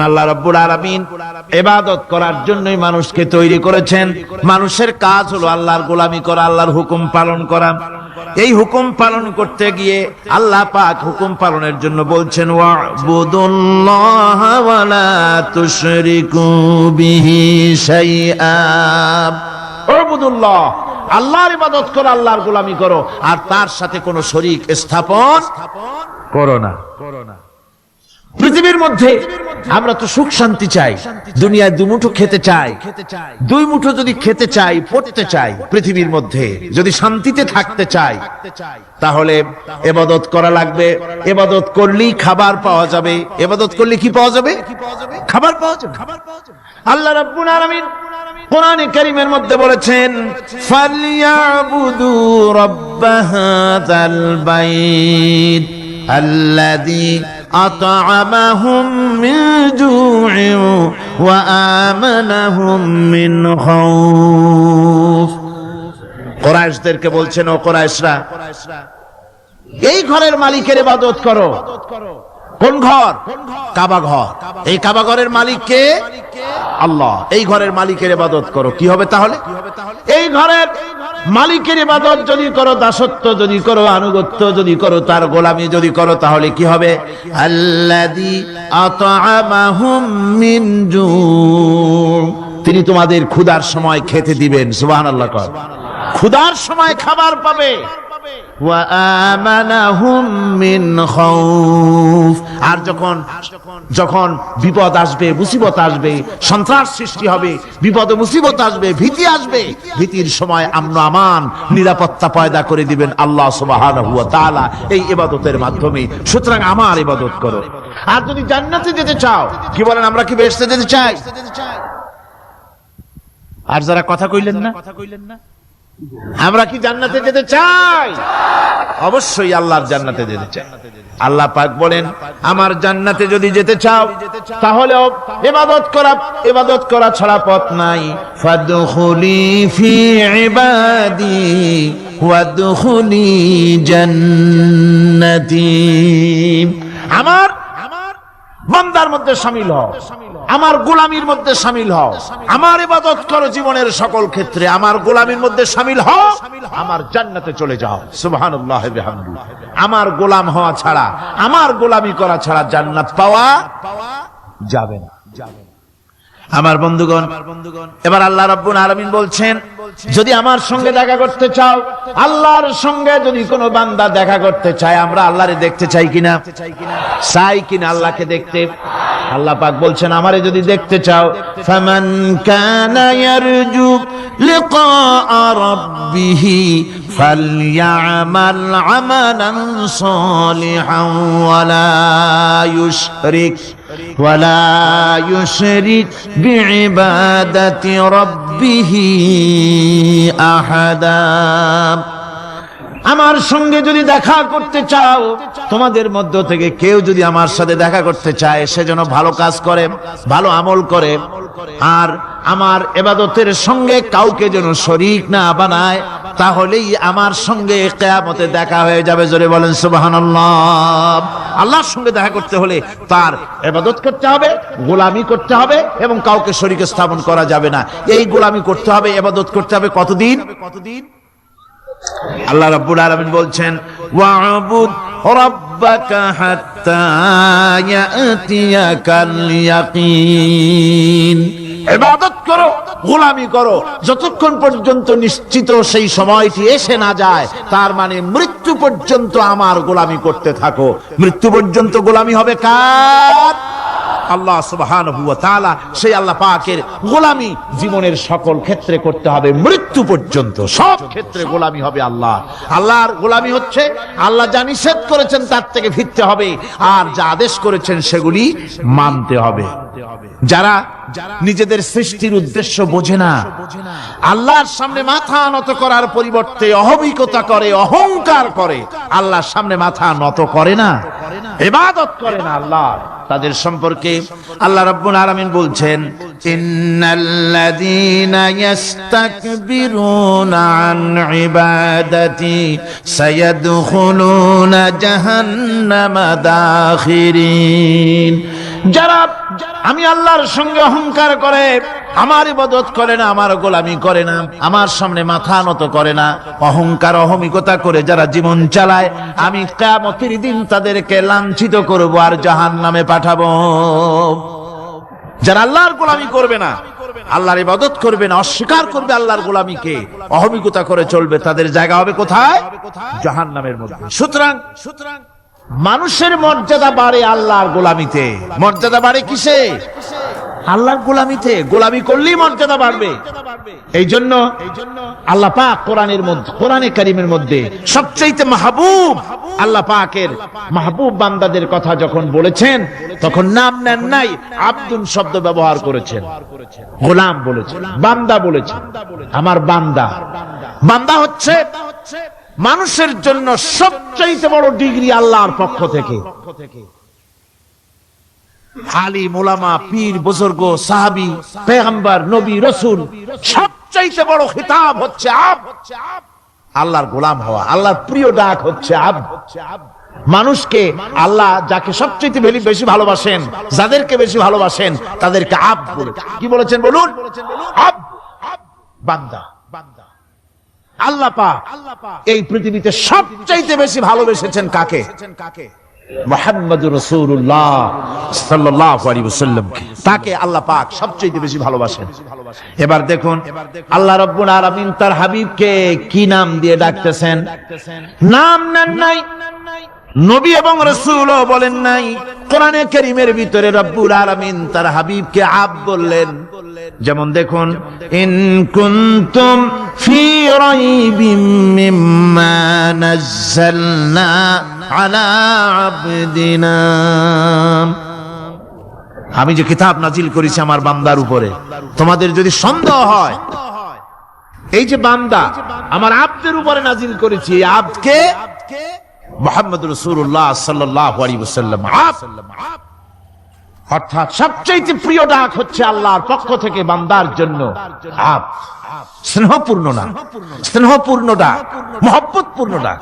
আল্লাহ রাব্বুল আলামিন ইবাদত করার জন্যই মানুষকে তৈরি করেছেন। মানুষের কাজ হলো আল্লাহর গোলামি করা, আল্লাহর হুকুম পালন করা। এই হুকুম পালন করতে গিয়ে আল্লাহ পাক হুকুম পালনের জন্য বলছেন ওয়াবুদুল্লাহা ওয়া লা তুশরিকু বিহি শাইআ। ওয়াবুদুল্লাহ, আল্লাহর ইবাদত করো, আল্লাহর গোলামি করো, আর তার সাথে কোনো শরীক স্থাপন করো না। পৃথিবীর মধ্যে আমরা তো সুখ শান্তি চাই, দুনিয়ায় দুমুঠো খেতে চাই, দুই মুঠো যদি খেতে চাই, পড়তে চাই, পৃথিবীর মধ্যে যদি শান্তিতে থাকতে চাই, তাহলে ইবাদত করা লাগবে। ইবাদত করলেই খাবার পাওয়া যাবে। ইবাদত করলে কি পাওয়া যাবে? খাবার পাওয়া যাবে। আল্লাহ রাব্বুল আলামিন কোরআনে কারীমের মধ্যে বলেছেন ফালইয়াবুদু রাব্ব হাযাল বাইত আল্লাযী আত'আমাহুম মিন জু'ইন ওয়া আমানাহুম মিন খাউফ। কুরাইশদেরকে বলছেন, ও কুরাইশরা, এই ঘরের মালিকের ইবাদত করো। কোন ঘর? কাবা ঘর। এই কাবা ঘরের মালিক কে? আল্লাহ। এই ঘরের মালিকের ইবাদত করো। কি হবে তাহলে? এই ঘরের মালিকের ইবাদত যদি করো, দাসত্ব যদি করো, আনুগত্য যদি করো, তার গোলামি যদি করো, তাহলে কি হবে? আল্লাযী আত'আমাহুম মিন জু', তিনি তোমাদের ক্ষুধার সময় খেতে দিবেন। সুবহানাল্লাহ। ক্ষুধার সময় খাবার পাবে। ওয়া আমানাহুম মিন খাউফ, আর যখন বিপদ আসবে, মুসিবত আসবে, সন্ত্রাস সৃষ্টি হবে, বিপদ মুসিবত আসবে, ভীতি আসবে, ভীতির সময় আমন আমান, নিরাপত্তা পয়দা করে দিবেন আল্লাহ সুবহানাহু ওয়া তাআলা এই ইবাদতের মাধ্যমে। সুতরাং আমার ইবাদত করো। আর যদি জান্নাতে যেতে চাও, কি বলেন, আমরা কি বেহেশতে যেতে চাই? আর যারা কথা কইলেন না, আমরা কি জান্নাতে যেতে চাই? অবশ্যই আল্লাহর জান্নাতে যেতে চাই। আল্লাহ পাক বলেন, আমার জান্নাতে যদি যেতে চাও, তাহলে ইবাদত করা ছাড়া পথ নাই। ফাদখুলি ফি ইবাদি ওয়াদখুলি জান্নাতি। আমার বান্দার মধ্যে শামিল হও, আমার গোলামির মধ্যে শামিল হও, আমার ইবাদত করো জীবনের সকল ক্ষেত্রে, আমার গোলামির মধ্যে শামিল হও, আমার জান্নাতে চলে যাও। সুবহানাল্লাহি ওয়া বিহামদিহি। আমার গোলাম হওয়া ছাড়া, আমার গোলামি করা ছাড়া জান্নাত পাওয়া যাবে না। আমার বন্ধুগণ, এবার আল্লাহ রাব্বুল আলামিন বলছেন, যদি আমার সঙ্গে দেখা করতে চাও, আল্লাহর সঙ্গে যদি কোনো বান্দা দেখা করতে চায়, আমরা আল্লাহরে দেখতে চাই কিনা? চাই কিনা আল্লাহকে দেখতে? আল্লাহ পাক বলছেন, আমারে যদি দেখতে চাও, ফামান কানা ইয়ারজু লিকা রাব্বিহি ফালইআমাল আমালান সালিহান ওয়ালা ইউশরিক বিইবাদাতি রাব্বিহি আহাদা। আমার সঙ্গে যদি দেখা করতে চাও, তোমাদের মধ্য থেকে কেউ যদি আমার সাথে দেখা করতে চায়, সে যেন ভালো কাজ করে, ভালো আমল করে, আর আমার ইবাদতের সঙ্গে কাউকে যেন শরীক না বানায়, তাহলেই আমার সঙ্গে কিয়ামতে দেখা হয়ে যাবে। জোরে বলেন সুবহানাল্লাহ। আল্লাহর সঙ্গে দেখা করতে হলে তার ইবাদত করতে হবে, গোলামি করতে হবে, এবং কাউকে শরীক স্থাপন করা যাবে না। এই গোলামি করতে হবে, ইবাদত করতে হবে কতদিন? আল্লাহ রাব্বুল আলামিন বলছেন, ওয়া'বুদ রাব্বাকা হাত্তা ইয়াতিয়াকাল ইয়াকিন। ইবাদত করো, গোলামি করো, যতক্ষণ পর্যন্ত নিশ্চিত সেই সময়টি এসে না যায়, তার মানে মৃত্যু পর্যন্ত আমার গোলামি করতে থাকো। মৃত্যু পর্যন্ত গোলামি হবে কার? আল্লাহ সুবহানাহু ওয়া তাআলা। সেই আল্লাহ পাকের গোলামি জীবনের সকল ক্ষেত্রে করতে হবে, মৃত্যু পর্যন্ত সব ক্ষেত্রে গোলামি হবে আল্লাহ। আল্লাহর গোলামি হচ্ছে আল্লাহ যা নিষেধ করেছেন তার থেকে ফিরতে হবে, আর যা আদেশ করেছেন সেগুলি মানতে হবে। যারা নিজেদের সৃষ্টির উদ্দেশ্য বোঝে না, আল্লাহর সামনে মাথা নত করার পরিবর্তে অহমিকতা করে, অহংকার করে, আল্লাহর সামনে মাথা নত করে না, ইবাদত করে না আল্লাহ, তাদের সম্পর্কে আল্লাহ রাব্বুল আলামিন বলছেন, ইন্নাল্লাযীনা ইস্তাকবিরুনা আন ইবাদাতি সায়াদখুলুনা জাহান্নামা দাখিরিন। যারা আমি আল্লাহর সঙ্গে অহংকার করে, আমার ইবাদত করে না, আমার গোলামি করে না, আমার সামনে মাথা নত করে না, অহংকার অহমিকতা করে যারা জীবন চালায়, আমি কিয়ামতের দিন তাদেরকে লাঞ্ছিত করব আর জাহান্নামে পাঠাবো। যারা আল্লাহর গোলামি করবে না, আল্লাহর ইবাদত করবে না, অস্বীকার করবে আল্লাহর গোলামিকে, অহমিকতা করে চলবে, তাদের জায়গা হবে কোথায়? জাহান্নামের মধ্যে। সুতরাং মানুষের মর্যাদা বাড়ে আল্লাহর গোলামিতে। মর্যাদা বাড়ে কিসে? আল্লাহর গোলামিতে। গোলামি করলেই মর্যাদা বাড়বে। এই জন্য আল্লাহ পাক কোরআনের মধ্যে, কোরআনে কারীমের মধ্যে সবচেয়ে মাহবুব, আল্লাহ পাকের মাহবুব বান্দাদের কথা যখন বলেছেন তখন নাম নেন নাই, আব্দুন শব্দ ব্যবহার করেছেন, গোলাম বলেছেন, বান্দা বলেছেন। আমার বান্দা। বান্দা হচ্ছে মানুষের জন্য সবচেয়ে বড় ডিগ্রি আল্লাহর পক্ষ থেকে। আলিম, ওলামা, পীর, বুজুর্গ, সাহাবী, পেগম্বর, নবী, রাসূল, সবচেয়ে বড় খিতাব হচ্ছে আব্দ। আল্লাহর গোলাম হওয়া, আল্লাহর প্রিয় ডাক হচ্ছে আব্দ। মানুষকে আল্লাহ যাকে সবচেয়ে বেশি ভালোবাসেন, যাদেরকে বেশি ভালোবাসেন, তাদেরকে আব্দ বলে। কি বলেছেন বলুন? আব্দ, বান্দা। আল্লাহ পাক এই পৃথিবীতে সবচেয়ে বেশি ভালোবেসেছেন কাকে? মুহাম্মদুর রাসূলুল্লাহ সাল্লাল্লাহু আলাইহি ওয়াসাল্লাম। তাকে আল্লাহ পাক সবচেয়ে বেশি ভালোবাসেন। এবার দেখুন আল্লাহ রাব্বুল আলামিন তার হাবিবকে কি নাম দিয়ে ডাকতেছেন? নাম নেন নাই, নবী এবং রাসূলও বলেন নাই। কোরআনে কারীমের ভিতরে রব্বুল আলামিন তার হাবিবকে আব বললেন। যেমন দেখুন, ইন কুনতুম ফি রাইবিম মিম্মা নাযালনা আলা আবদিনা, আমি যে কিতাব নাজিল করেছি আমার বান্দার উপরে, তোমাদের যদি সন্দেহ হয়, এই যে বান্দা আমার আব্দের উপরে নাজিল করেছি, এই আব্দকে মুহাম্মদ রাসূলুল্লাহ সাল্লাল্লাহু আলাইহি ওয়াসাল্লাম। অর্থাৎ সবচেয়ে প্রিয় ডাক হচ্ছে আল্লাহর পক্ষ থেকে বান্দার জন্য আব। স্নেহপূর্ণ ডাক, স্নেহপূর্ণ ডাক, মহব্বতপূর্ণ ডাক।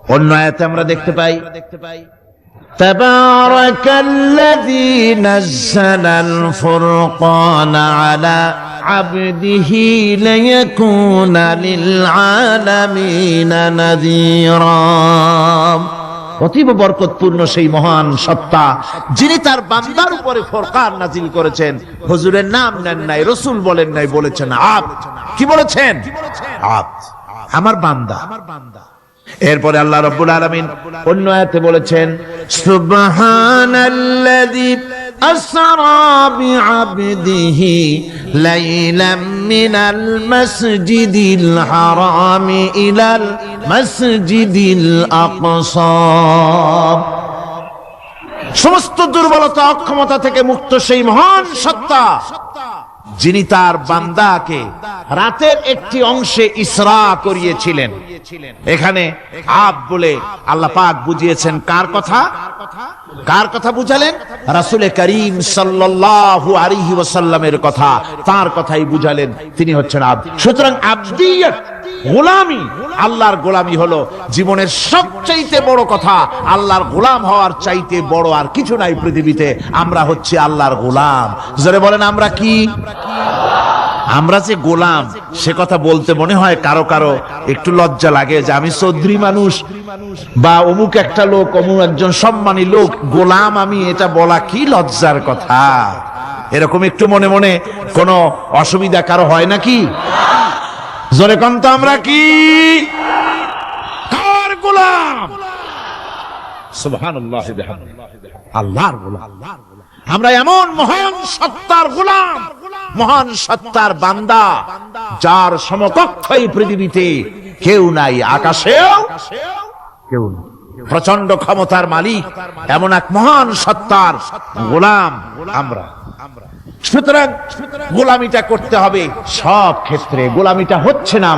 অন্য আয়াতে আমরা দেখতে পাই, তাবারাকাল্লাযী নাযালাল ফুরকানা আলা আবদিহি লিয়াকুনা লিল আলামিনা নাযীরা। অতীব বরকতপূর্ণ সেই মহান সত্তা যিনি তার বান্দার উপরে ফুরকান নাজিল করেছেন। হুজুরের নাম নেন নাই, রাসূল বলেন নাই, বলেছেন আব। কি বলেছেন? আব, আমার বান্দা। এরপরে আল্লাহ রাব্বুল আলামিন অন্য আয়াতে বলেছেন, সুবহানাল্লাযী আসরা বিআবদিহি লাইলাম মিনাল মাসজিদিল হারামি ইলাল মাসজিদিল আকসা। সমস্ত দুর্বলতা, অক্ষমতা থেকে মুক্ত সেই মহান সত্তা যিনি তার বান্দাকে রাতের একটি অংশে ইসরা করিয়েছিলেন। এখানে আব বলে আল্লাহ পাক বুঝিয়েছেন কার কথা? কার কথা বুঝালেন? রাসূল করিম সাল্লাল্লাহু আলাইহি ওয়াসাল্লামের কথা, তার কথাই বুঝালেন। তিনি হচ্ছেন আব। সুতরাং আবদিয়ত, গোলামি, আল্লাহর গোলামি হলো জীবনের সবচাইতে বড় কথা। আল্লাহর গোলাম হওয়ার চাইতে বড় আর কিছু নাই পৃথিবীতে। আমরা হচ্ছে আল্লাহর গোলাম। জোরে বলেন আমরা কি? আমরা যে গোলাম, সে কথা বলতে মনে হয় কারো কারো একটু লজ্জা লাগে যে আমি চৌধুরী মানুষ বা অমুক একটা লোক, অমুক একজন সম্মানী লোক, গোলাম আমি, এটা বলা কি লজ্জার কথা। এরকম একটু মনে মনে কোনো অসুবিধা কারো হয় নাকি? জোরে কোন তো আমরা কি? কার গোলাম? সুবহানাল্লাহ বিহামদিহি, আল্লাহর গোলাম। আমরা এমন মহান সত্তার গোলাম, মহান সত্তার বান্দা, যার সমকক্ষ এই পৃথিবীতে কেউ নাই, আকাশেও কেউ নেই। প্রচন্ড ক্ষমতার মালিক এমন এক মহান সত্তার গোলাম আমরা। সুতরাং গোলামিটা করতে হবে সব ক্ষেত্রে। গোলামিটা হচ্ছে না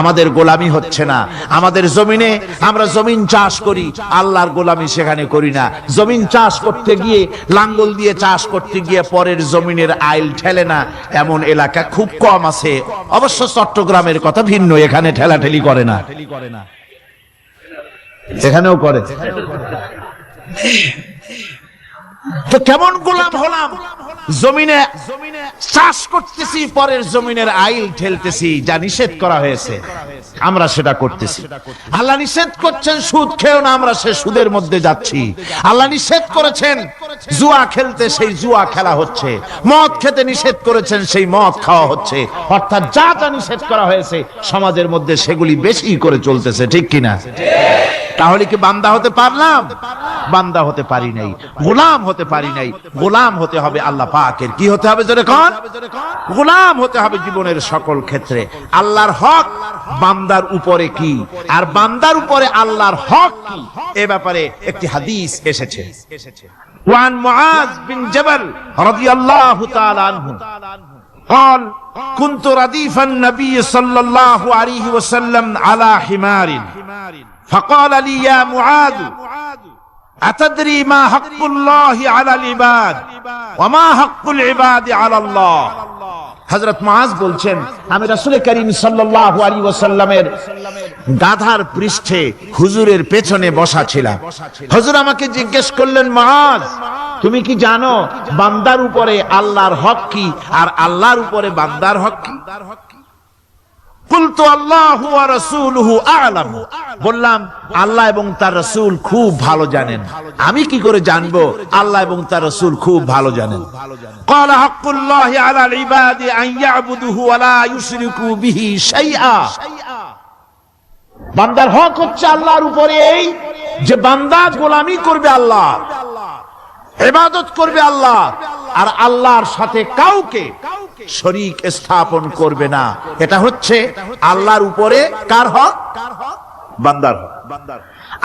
আমাদের গোলামি হচ্ছে না। আমাদের জমিনে আমরা জমিন চাষ করি, আল্লাহর গোলামি সেখানে করি না। জমিন চাষ করতে গিয়ে, লাঙ্গল দিয়ে চাষ করতে গিয়ে পরের জমিনের আইল ঠেলে না, এমন এলাকা খুব কম আছে। অবশ্য চট্টগ্রামের কথা ভিন্ন, এখানে ঠেলাঠেলি করে না, এখানেও করে। তো কেমন গোলাম হলাম? জমিনে চাষ করতেছি, পরের জমিনের আইল ঠেলতেছি, যা নিষেধ করা হয়েছে আমরা সেটা করতেছি। আল্লাহ নিষেধ করছেন সুদ খেও না, আমরা সে সুদের মধ্যে যাচ্ছি। আল্লাহ নিষেধ করেছেন জুয়া খেলতে, সেই জুয়া খেলা হচ্ছে। মদ খেতে নিষেধ করেছেন, সেই মদ খাওয়া হচ্ছে। অর্থাৎ যা যা নিষেধ করা হয়েছে সমাজের মধ্যে সেগুলি বেশি করে চলতেছে, ঠিক কিনা? তাহলে কি বান্দা হতে পারলাম? বান্দা হতে পারি নাই, গোলাম হতে পারি নাই। গোলাম হতে হবে আল্লাহ পাকের। কি হতে হবে জোরে কোন? গোলাম হতে হবে জীবনের সকল ক্ষেত্রে। আল্লাহর হক বান্দার উপরে কি, আর বান্দার উপরে আল্লাহর হক কি, এ ব্যাপারে একটি হাদিস এসেছে। ওয়ান মুআজ বিন জাবাল রাদিয়াল্লাহু তাআলা আনহু قال كنت رديف النبي صلى الله عليه وسلم على حمار فقال لي يا معاذ أتدري ما حق الله على العباد وما حق العباد على الله। হযরত মুআজ বলছেন, আমি রাসূল করিম সাল্লাল্লাহু আলাইহি ওয়াসাল্লামের গাধার পৃষ্ঠে হুজুরের পেছনে বসা ছিলাম। হুজুর আমাকে জিজ্ঞেস করলেন, মুআজ তুমি কি জানো বান্দার উপরে আল্লাহর হক কি আর আল্লাহর উপরে বান্দার হক কি? কুলতু আল্লাহু ওয়া রাসূলুহু আ'লাম। বললাম আল্লাহ এবং তার রাসূল খুব ভালো জানেন। আমি কি করে জানবো? আল্লাহ এবং তার রাসূল খুব ভালো জানেন। ক্বালা হাক্কুল্লাহি আলাল ইবাদি আন ইয়াবুদুহু ওয়া লা ইউশরিকু বিহি শাইআ। বান্দার হক হচ্ছে আল্লাহর উপরে এই যে বান্দা গোলামি করবে আল্লাহ, ইবাদত করবে আল্লাহ, আর আল্লাহর সাথে কাউকে শরীক স্থাপন করবে না। এটা হচ্ছে আল্লাহর উপরে কার হক? বান্দার হক।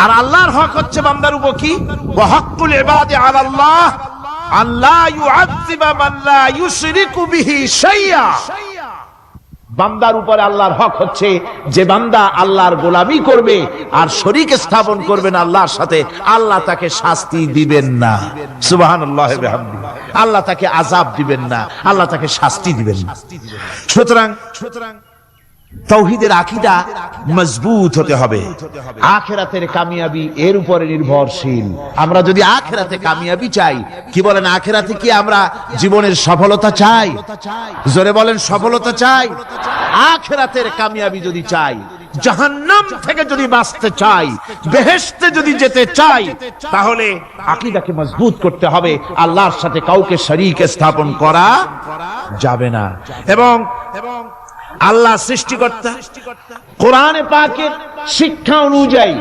আর আল্লাহর হক হচ্ছে বান্দার উপর কি? ওয়া হাক্কুল ইবাদি আলাল্লাহ আল্লা ইউআযযিবা মান লা ইউশরিকু বিহি শাইআ। বান্দার উপরে আল্লাহর হক হচ্ছে যে বান্দা আল্লাহর গোলামি করবে আর শরীক স্থাপন করবে না আল্লাহর সাথে, আল্লাহ তাকে শাস্তি দিবেন না। সুবহানাল্লাহি ওয়া বিহামদিহি। আল্লাহ তাকে আযাব দিবেন না, আল্লাহ তাকে শাস্তি দিবেন না। সুতরাং তাওহীদের আকীদা মজবুত হতে হবে। আখিরাতের কামিয়াবি এর উপরে নির্ভরশীল। আমরা যদি আখিরাতে কামিয়াবি চাই, কি বলেন, আখিরাতে কি আমরা জীবনের সফলতা চাই? জোরে বলেন, সফলতা চাই। আখিরাতের কামিয়াবি যদি চাই, জাহান্নাম থেকে যদি বাঁচতে চাই, বেহেশতে যদি যেতে চাই, তাহলে আকীদাকে মজবুত করতে হবে। আল্লাহর সাথে কাউকে শরীক স্থাপন করা যাবে না। এবং আল্লাহ সৃষ্টিকর্তা, কোরআনে পাকের শিক্ষা অনুযায়ী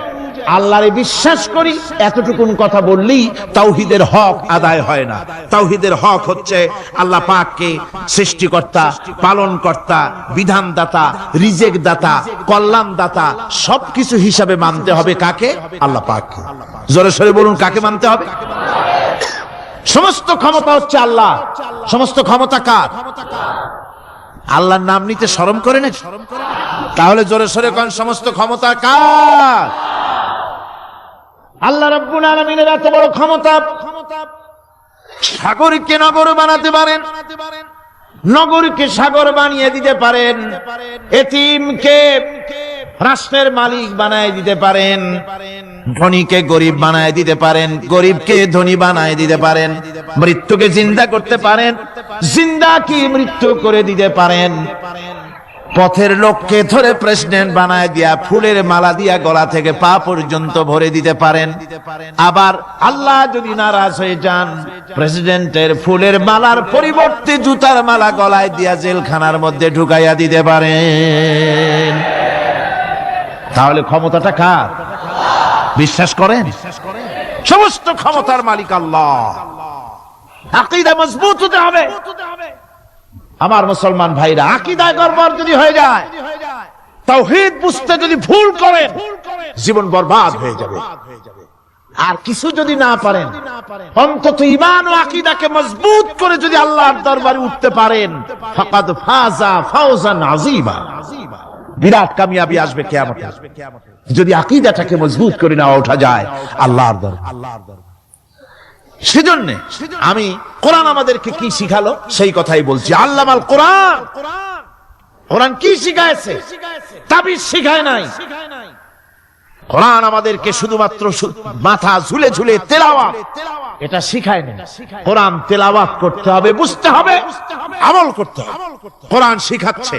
আল্লাহরে বিশ্বাস করি, এতটুকুন কথা বললেই তাওহীদের হক আদায় হয় না। তাওহীদের হক হচ্ছে আল্লাহ পাককে সৃষ্টিকর্তা, পালনকর্তা, বিধানদাতা, রিজেক দাতা, কল্যাণ দাতা সবকিছু হিসাবে মানতে হবে। কাকে? আল্লাহ পাককে। জোরে সোরে বলুন, কাকে মানতে হবে? সমস্ত ক্ষমতা হচ্ছে আল্লাহ। সমস্ত ক্ষমতা কার? আল্লাহর নাম নিতে শরম করে না? তাহলে জোরে সোরে কোন সমস্ত ক্ষমতা কার? আল্লাহ রাব্বুল আলামিনের এত বড় ক্ষমতা, সাগরকে নগর বানাতে পারেন, নগরকে সাগর বানিয়ে দিতে পারেন, এতিমকে রাষ্ট্রের মালিক বানায় দিতে পারেন, ধনীকে গরিব বানায় দিতে পারেন, গরিবকে ধনী বানায় দিতে পারেন, মৃত্যুকে জিন্দা করতে পারেন, জিন্দাকে মৃত্যু করে দিতে পারেন, পথের লোককে ধরে প্রেসিডেন্ট বানায় দিয়া ফুলের মালা দিয়া গলা থেকে পা পর্যন্ত ভরে দিতে পারেন। আবার আল্লাহ যদি নারাজ হয়ে যান, প্রেসিডেন্টের ফুলের মালার পরিবর্তে জুতার মালা গলায় দিয়া জেলখানার মধ্যে ঢুকাইয়া দিতে পারেন। তাহলে ক্ষমতাটা কার? বিশ্বাস করেন? সমস্ত ক্ষমতার মালিক আল্লাহ। আকীদা মজবুত হতে হবে। আমার মুসলমান ভাইরা, আকীদায় গড়বড় যদি হয়ে যায়, তাওহীদ বুঝতে যদি ভুল করেন, জীবন বরবাদ হয়ে যাবে। আর কিছু যদি না পারেন, অন্তত ঈমান ও আকীদাকে মজবুত করে যদি আল্লাহর দরবারে উঠতে পারেন, ফাকাদ ফাজা ফাওজান আযীমা। বিরাট কামিয়াবি আসবে কিয়ামতে যদি আকীদাটাকে মজবুত করে না ওঠা যায় আল্লাহর দরবারে। সেজন্য আমি কোরআন আমাদেরকে কি শিখালো সেই কথাই বলছি। আল্লামাল কোরআন, কোরআন কি শিখায়ছে? তাবিজ শিখায় নাই, কোরআন আমাদেরকে শুধুমাত্র মাথা ঝুলে ঝুলে তেলাওয়াত এটা শিখায় না। কোরআন তেলাওয়াত করতে হবে, বুঝতে হবে, আমল করতে হবে। কোরআন শিখাচ্ছে।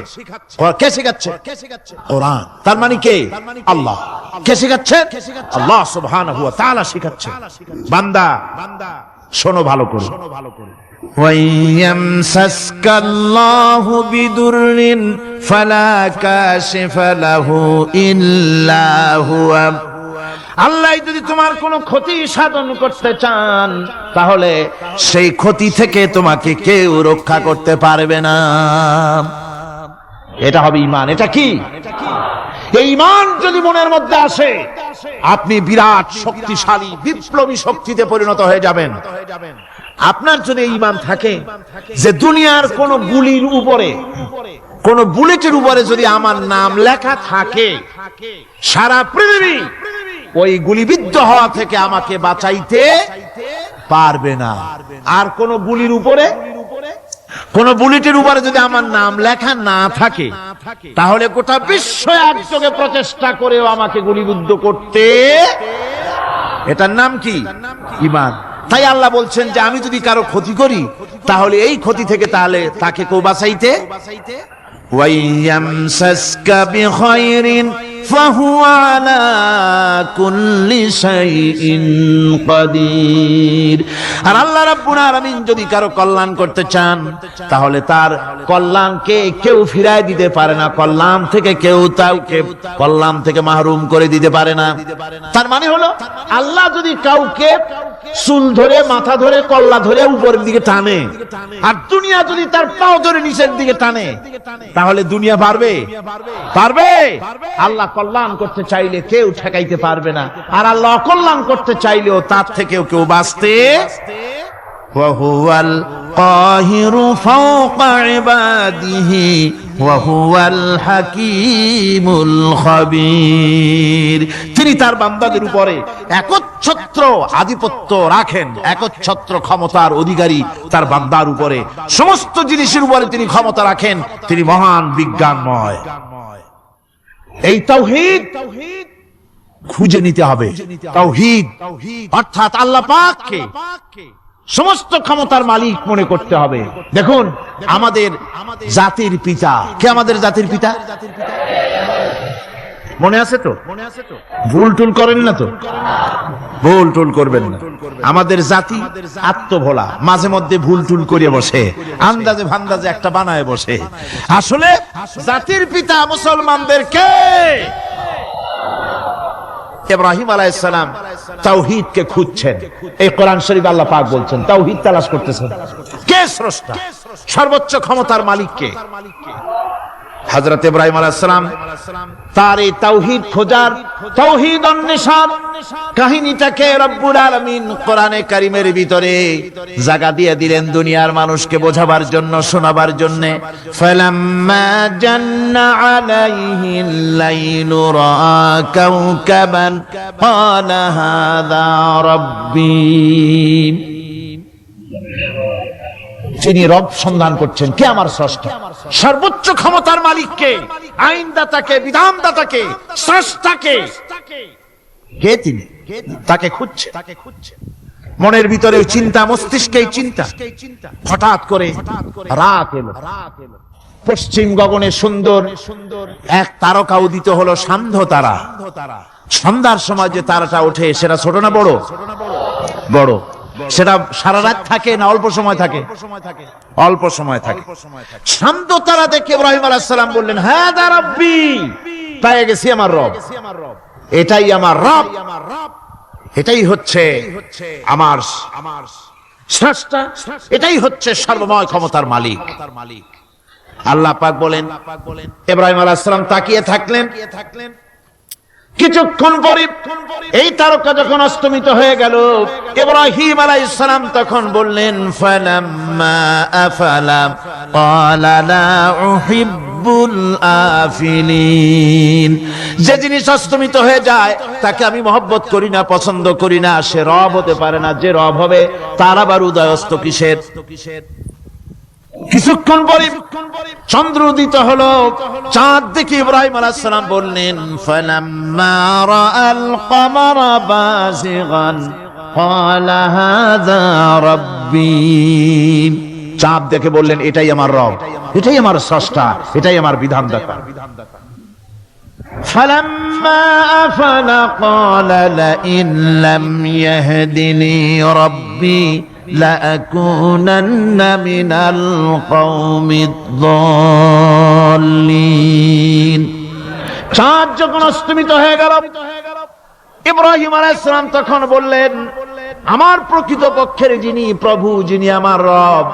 কে শিখাচ্ছে? কোরআন। তার মানে কে? আল্লাহ। কে শিখাচ্ছে? আল্লাহ সুবহানাহু ওয়া তাআলা শিখাচ্ছে। বান্দা শোনো ভালো করে। وَيَمْسَسْكَ اللَّهُ بِضُرٍّ فَلَا كَاشِفَ لَهُ إِلَّا هُوَ। আল্লাহ যদি তোমার কোনো ক্ষতি সাধন করতে চান তাহলে সেই ক্ষতি থেকে তোমাকে কেউ রক্ষা করতে পারবে না। এটা হবে ঈমান। এটা কি? এই ঈমান যদি মনের মধ্যে আসে আপনি বিরাট শক্তিশালী বিপ্লবী শক্তিতে পরিণত হয়ে যাবেন। আপনার যদি ঈমান থাকে যে দুনিয়ার কোন গুলির উপরে, কোন বুলেটের উপরে যদি আমার নাম লেখা থাকে, সারা পৃথিবী ওই গুলিবিদ্ধ হওয়া থেকে আমাকে বাঁচাইতে পারবে না। আর কোন গুলির উপরে, কোন বুলেটের উপরে যদি আমার নাম লেখা না থাকে তাহলে গোটা বিশ্ব একযোগে প্রচেষ্টা করেও আমাকে গুলিবিদ্ধ করতে, এটার নাম কি? ঈমান। তাই আল্লাহ বলছেন যে আমি যদি কারো ক্ষতি করি তাহলে এই ক্ষতি থেকে তাহলে তাকে কেউ বাঁচাইতে। وَيَمْسَسْكَ بِخَيْرٍ فَهُوَ عَلَى كُلِّ شَيْءٍ قَدِيرٌ। আর আল্লাহ রাব্বুল আলামিন যদি কারো কল্যাণ করতে চান তাহলে তার কল্যাণকে কেউ ফিরায় দিতে পারে না। কল্যাণ থেকে কেউ তাকে কল্যাণ থেকে মাহরুম করে দিতে পারে না। তার মানে হলো আল্লাহ যদি কাউকে চুল ধরে, মাথা ধরে, কল্লা ধরে উপরের দিকে টানে আর দুনিয়া যদি তার পাও ধরে নিচের দিকে টানে তাহলে দুনিয়া পারবে? পারবে? আল্লাহ কল্যাণ করতে চাইলে কেউ ঠেকাইতে পারবে না, আর আল্লাহ অকল্যাণ করতে চাইলেও তার থেকেও কেউ বাঁচতে। ওয়াহুয়াল কাহিরু ফাওকা ইবাদিহি ওয়াহুয়াল হাকীমুল খাবীর। তিনি তার বান্দাদের উপরে একচ্ছত্র আধিপত্য রাখেন, একচ্ছত্র ক্ষমতার অধিকারী তার বান্দার উপরে, সমস্ত জিনিসের উপরে তিনি ক্ষমতা রাখেন। তিনি মহান বিজ্ঞানময়। এই তাওহীদ খুঁজে নিতে হবে। তাওহীদ অর্থাৎ আল্লাহ পাককে সমস্ত ক্ষমতার মালিক মনে করতে হবে। দেখুন আমাদের জাতির পিতা কে? আমাদের জাতির পিতা মনে আছে তো? ভুল টুল করেন না তো? ভুল টুল করবেন না। আমাদের জাতি আত্মভোলা, মাঝে মধ্যে ভুল টুল করে বসে, আন্দাজে ভান্দাজে একটা বানায় বসে। আসলে জাতির পিতা মুসলমানদের কে? ইব্রাহিম আলাইহিস সালাম তাওহীদকে খুঁজছেন। এই কোরআন শরীফ আল্লাহ পাক বলছেন তাওহীদ তালাশ করতেছেন। কে স্রষ্টা? সর্বোচ্চ ক্ষমতার মালিক কে? হযরত ইব্রাহিম আলাইহিস সালাম তার এই তাওহীদ খোঁজার, তাওহীদ অন্বেষণ কাহিনীটাকে রব্বুল আলামিন কোরআনে কারীমের ভিতরে জায়গা দিয়ে দিলেন দুনিয়ার মানুষকে বোঝাবার জন্য, শোনাবার জন্য। ফালাম্মা জান্না আলাইহিল লাইলু রাআ কাওকাবান ক্বালা হাযা রাব্বী। যিনি রব সন্ধান করছেন, কে আমার স্রষ্টা? সর্বোচ্চ ক্ষমতার মালিককে, আইনদাতাকে, বিধানদাতাকে, স্রষ্টাকে কে? তিনি তাকে খুঁজছে। মনের ভিতরে চিন্তা, মস্তিষ্কে চিন্তা। হঠাৎ করে রাত এলো। পশ্চিম গগনে সুন্দর এক তারকা উদিত হলো, সান্ধ্য তারা। সন্ধ্যার সময় যে তারাটা ওঠে সেটা ছোট না বড়? বড়। সেটা সারা রাত থাকে না অল্প সময় থাকে? অল্প সময় থাকে। শান্ত তারা দেখে ইব্রাহিম আলাইহিস সালাম বললেন হাযা রাব্বী, পেয়ে গেছি আমার রব, এটাই আমার রব, এটাই হচ্ছে আমার স্রষ্টা, এটাই হচ্ছে সর্বময় ক্ষমতার মালিক। আল্লাহ পাক বলেন, ইব্রাহিম আলাইহিস সালাম তাকিয়ে থাকলেন। কিছুক্ষণ পরে এই তারকা যখন অস্তমিত হয়ে গেল, ইব্রাহিম আলাইহিস সালাম তখন বললেন ফালাম্মা আফালা ক্বালা লা উহিব্বুল আফিলিন। যে জিনিস অস্তমিত হয়ে যায় তাকে আমি মহব্বত করি না, পছন্দ করি না, সে রব হতে পারে না। যে রব হবে তার আবার উদয় অস্ত কিসের? কিছুক্ষণ পরে চন্দ্র উদিত হলো, চাঁদ দেখে ইব্রাহিম আলাইহিস সালাম বললেন, ফালাম্মা রাআল কমারা বাযিগান ক্বালা হাযা রাব্বি। চাঁদ দেখে বললেন, এটাই আমার রব, এটাই আমার স্রষ্টা, এটাই আমার বিধানদাতা। فلما أفل قال لئن لم يهدني ربي لأكونن من القوم الضالين। চাঁদ যখন অস্তমিত হয়ে গেল, ইব্রাহিম আলাইহিস সালাম তখন বললেন, আমার প্রকৃত পক্ষের যিনি প্রভু, যিনি আমার রব,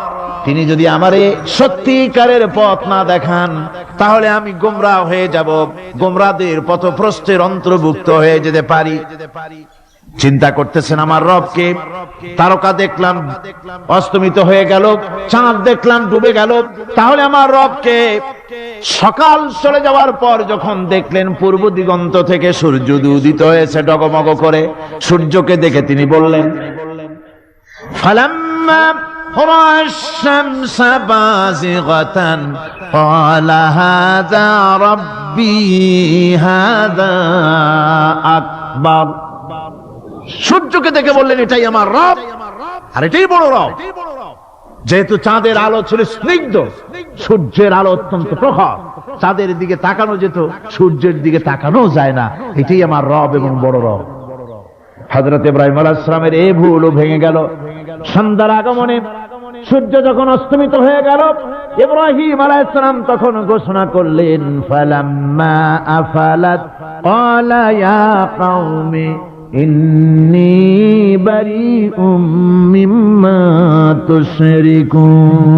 তিনি যদি আমারে সত্যিকারের পথ না দেখান তাহলে আমি গোমরাহ হয়ে যাব, গোমরাহদের পথভ্রষ্টের অন্তর্ভুক্ত হয়ে যেতে পারি। চিন্তা করতেছেন আমার রবকে। তারকা দেখলাম অস্তমিত হয়ে গেল, চাঁদ দেখলাম ডুবে গেল, তাহলে আমার রবকে। সকাল চলে যাওয়ার পর যখন দেখলেন পূর্ব দিগন্ত থেকে সূর্য উদিত হয়েছে ডগমগ করে, সূর্যকে দেখে তিনি বললেন, ফালাম্মা رأى الشمس بازغة قال هذا ربي هذا أكبر। সূর্যকে দেখে বললেন, এটাই আমার রব, আর এটাই বড় রব। যেহেতু চাঁদের আলো ছিল স্নিগ্ধ, সূর্যের আলো অত্যন্ত প্রখর, চাঁদের দিকে তাকানো যেত, সূর্যের দিকে তাকানো যায় না। এটাই আমার রব এবং বড় রব। হযরত ইব্রাহিম আলাইহিস সালামের এই ভুলও ভেঙে গেল। সন্ধ্যার আগমনে সূর্য যখন অস্তমিত হয়ে গেল, ইব্রাহিম আলাইহিস সালাম তখন ঘোষণা করলেন, ফালাম্মা আফালাত ক্বালা ইয়া কওমি ইন্নী বারিউম মিম্মা তুশরিকুন।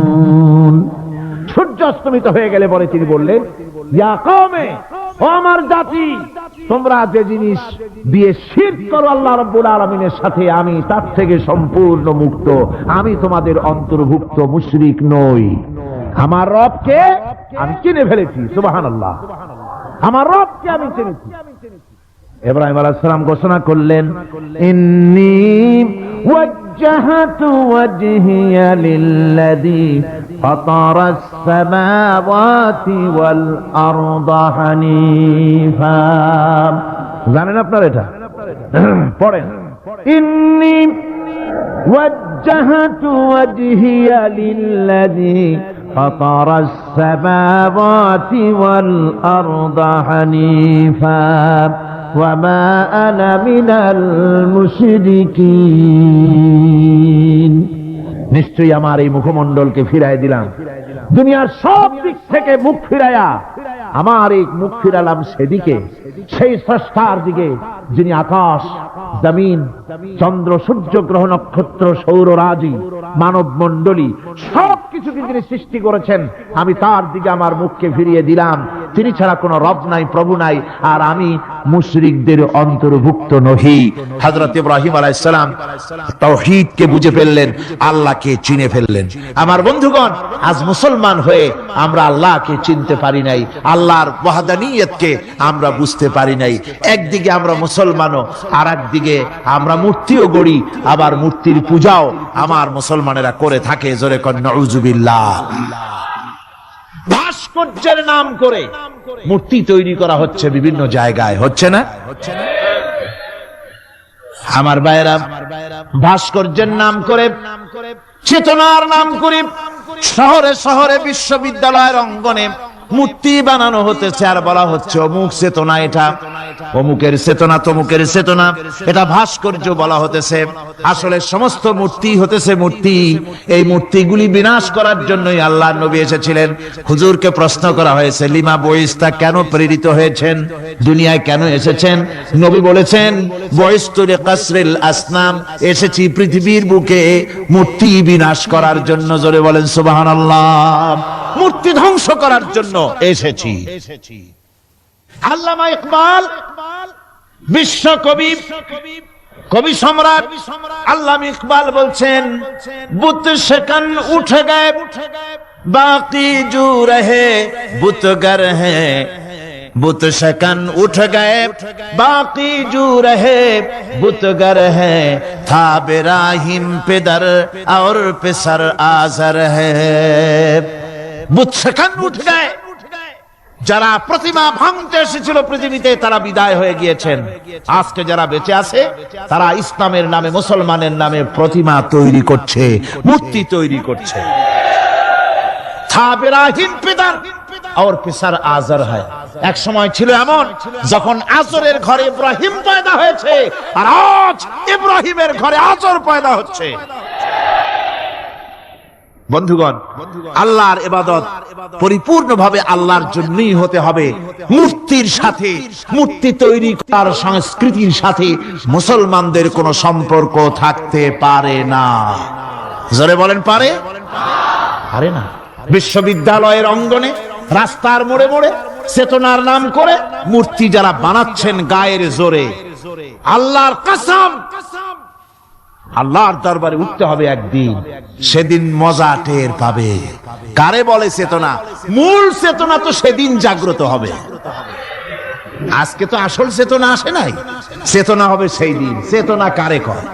সূর্য অস্তমিত হয়ে গেলে পরে তিনি বললেন, ইয়া কওমি, ও আমার জাতি, তোমরা যে জিনিস দিয়ে শিরক করো আল্লাহ রাব্বুল আলামিনের সাথে, আমি তার থেকে সম্পূর্ণ মুক্ত। আমি তোমাদের অন্তর্ভুক্ত, মুশরিক নই। আমার রবকে আমি চিনে ফেলেছি। সুবহানাল্লাহ, আমার রবকে আমি চিনেছি। ইব্রাহিম আলাইহিস সালাম ঘোষণা করলেন, ইন্নী ওয়াজ্জাহাতু ওয়াজহিয়া লিল্লাযী ফাতারাস সামাওয়াতি ওয়াল আরদা হানিফা। জানেন আপনারা এটা? পড়েন, ইন্নী ওয়াজ্জাহাতু ওয়াজহিয়া লিল্লাযী ফাতারাস সামাওয়াতি ওয়াল আরদা হানিফা ওয়ামা আনা মিনাল মুশরিকিন। নিশ্চয়ই আমার এই মুখমণ্ডলকে ফিরাই দিলাম, দুনিয়ার সব দিক থেকে মুখ ফিরাইয়া আমার এই মুখ ফিরালাম সেদিকে, সেই স্রষ্টার দিকে, যিনি আকাশ, জমিন, চন্দ্র, সূর্য, গ্রহ, নক্ষত্র, সৌররাজি, মানব মণ্ডলী সবকিছুকে যিনি সৃষ্টি করেছেন, আমি তার দিকে আমার মুখকে ফিরিয়ে দিলাম। তিনি ছাড়া কোনো রব নাই, প্রভু নাই, আর আমি মুশরিকদের অন্তর্ভুক্ত নহি। হযরত ইব্রাহিম আলাইহিস সালাম তাওহীদকে বুঝে ফেললেন, আল্লাহকে চিনে ফেললেন। আমার বন্ধুগণ, আজ মুসলমান হয়ে আমরা আল্লাহকে চিনতে পারি নাই, আল্লাহর ওয়াহদানিয়তকে আমরা বুঝতে পারি নাই। একদিকে আমরা মুসলমানও, আর একদিকে আমরা মূর্তিও গড়ি, আবার মূর্তির পূজাও আমার মুসলমানেরা করে থাকে। জোরে কোন নাউযুবিল্লাহ। ভাস্কর্যের নাম করে মূর্তি তৈরি করা হচ্ছে বিভিন্ন জায়গায়, হচ্ছে না? আমার ভাইয়েরা, ভাস্কর্যের নাম করে, চেতনার নাম করে শহরে শহরে, বিশ্ববিদ্যালয়ের অঙ্গনে মূর্তি বানানো হতেছে, আর বলা হচ্ছে অমুক চেতনা, এটা অমুকের চেতনা, তমুকের চেতনা, এটা ভাস্কর্য বলা হতেছে। আসলে সমস্ত মূর্তি হতেছে মূর্তি। এই মূর্তিগুলি বিনাশ করার জন্যই আল্লাহর নবী এসেছিলেন। হুজুরকে প্রশ্ন করা হয়েছে, লিমা বয়স্তা, কেন প্রেরিত হয়েছেন, দুনিয়ায় কেন এসেছেন? নবী বলেছেন, বয়স্তু লিকাসরিল আসনাম, এসেছি পৃথিবীর বুকে মূর্তি বিনাশ করার জন্য। জোরে বলেন সুবহানাল্লাহ। মূর্তি ধ্বংস করার জন্য এসেছি। আল্লামা ইকবাল, বিশ্ব কবি, কবি সম্রাট আল্লামা ইকবাল বলছেন, বুত শিকন উঠ গয়ে বাকি জু রহে বুতগর হ্যাঁ, बुत शकन उठ गए बाकी जू रहे बुतगर है था बेराहिम पिदर और पिसर आजर है बुत शकन उठ गए যারা প্রতিমা ভাঙতে এসেছিল পৃথিবীতে তারা বিদায় হয়ে গিয়েছেন আজকে যারা বেঁচে আছে তারা ইসলামের নামে মুসলমানের নামে প্রতিমা তৈরি করছে মূর্তি তৈরি করছে था बेराहिम पिदर और पिसर आजर है এক সময় ছিল এমন যখন আজরের ঘরে ইব্রাহিম পয়দা হয়েছে আর আজ ইব্রাহিমের ঘরে আজর পয়দা হচ্ছে বন্ধুগণ আল্লাহর ইবাদত পরিপূর্ণভাবে আল্লাহর জন্যই হতে হবে মূর্তির সাথে মূর্তি তৈরি করার সংস্কৃতির সাথে মুসলমানদের কোনো সম্পর্ক থাকতে পারে না জোরে বলেন পারে পারে না বিশ্ববিদ্যালয়ের অঙ্গনে রাস্তার মোড়ে মোড়ে চেতনার নাম করে মূর্তি যারা বানাচ্ছেন গায়ের জোরে আল্লাহর কসম আল্লাহর দরবারে উঠতে হবে একদিন সেদিন মজা টের পাবে কারে বলে চেতনা মূল চেতনা তো সেদিন জাগ্রত হবে আজকে তো আসল চেতনা আসে নাই চেতনা হবে সেই দিন চেতনা কারে কয়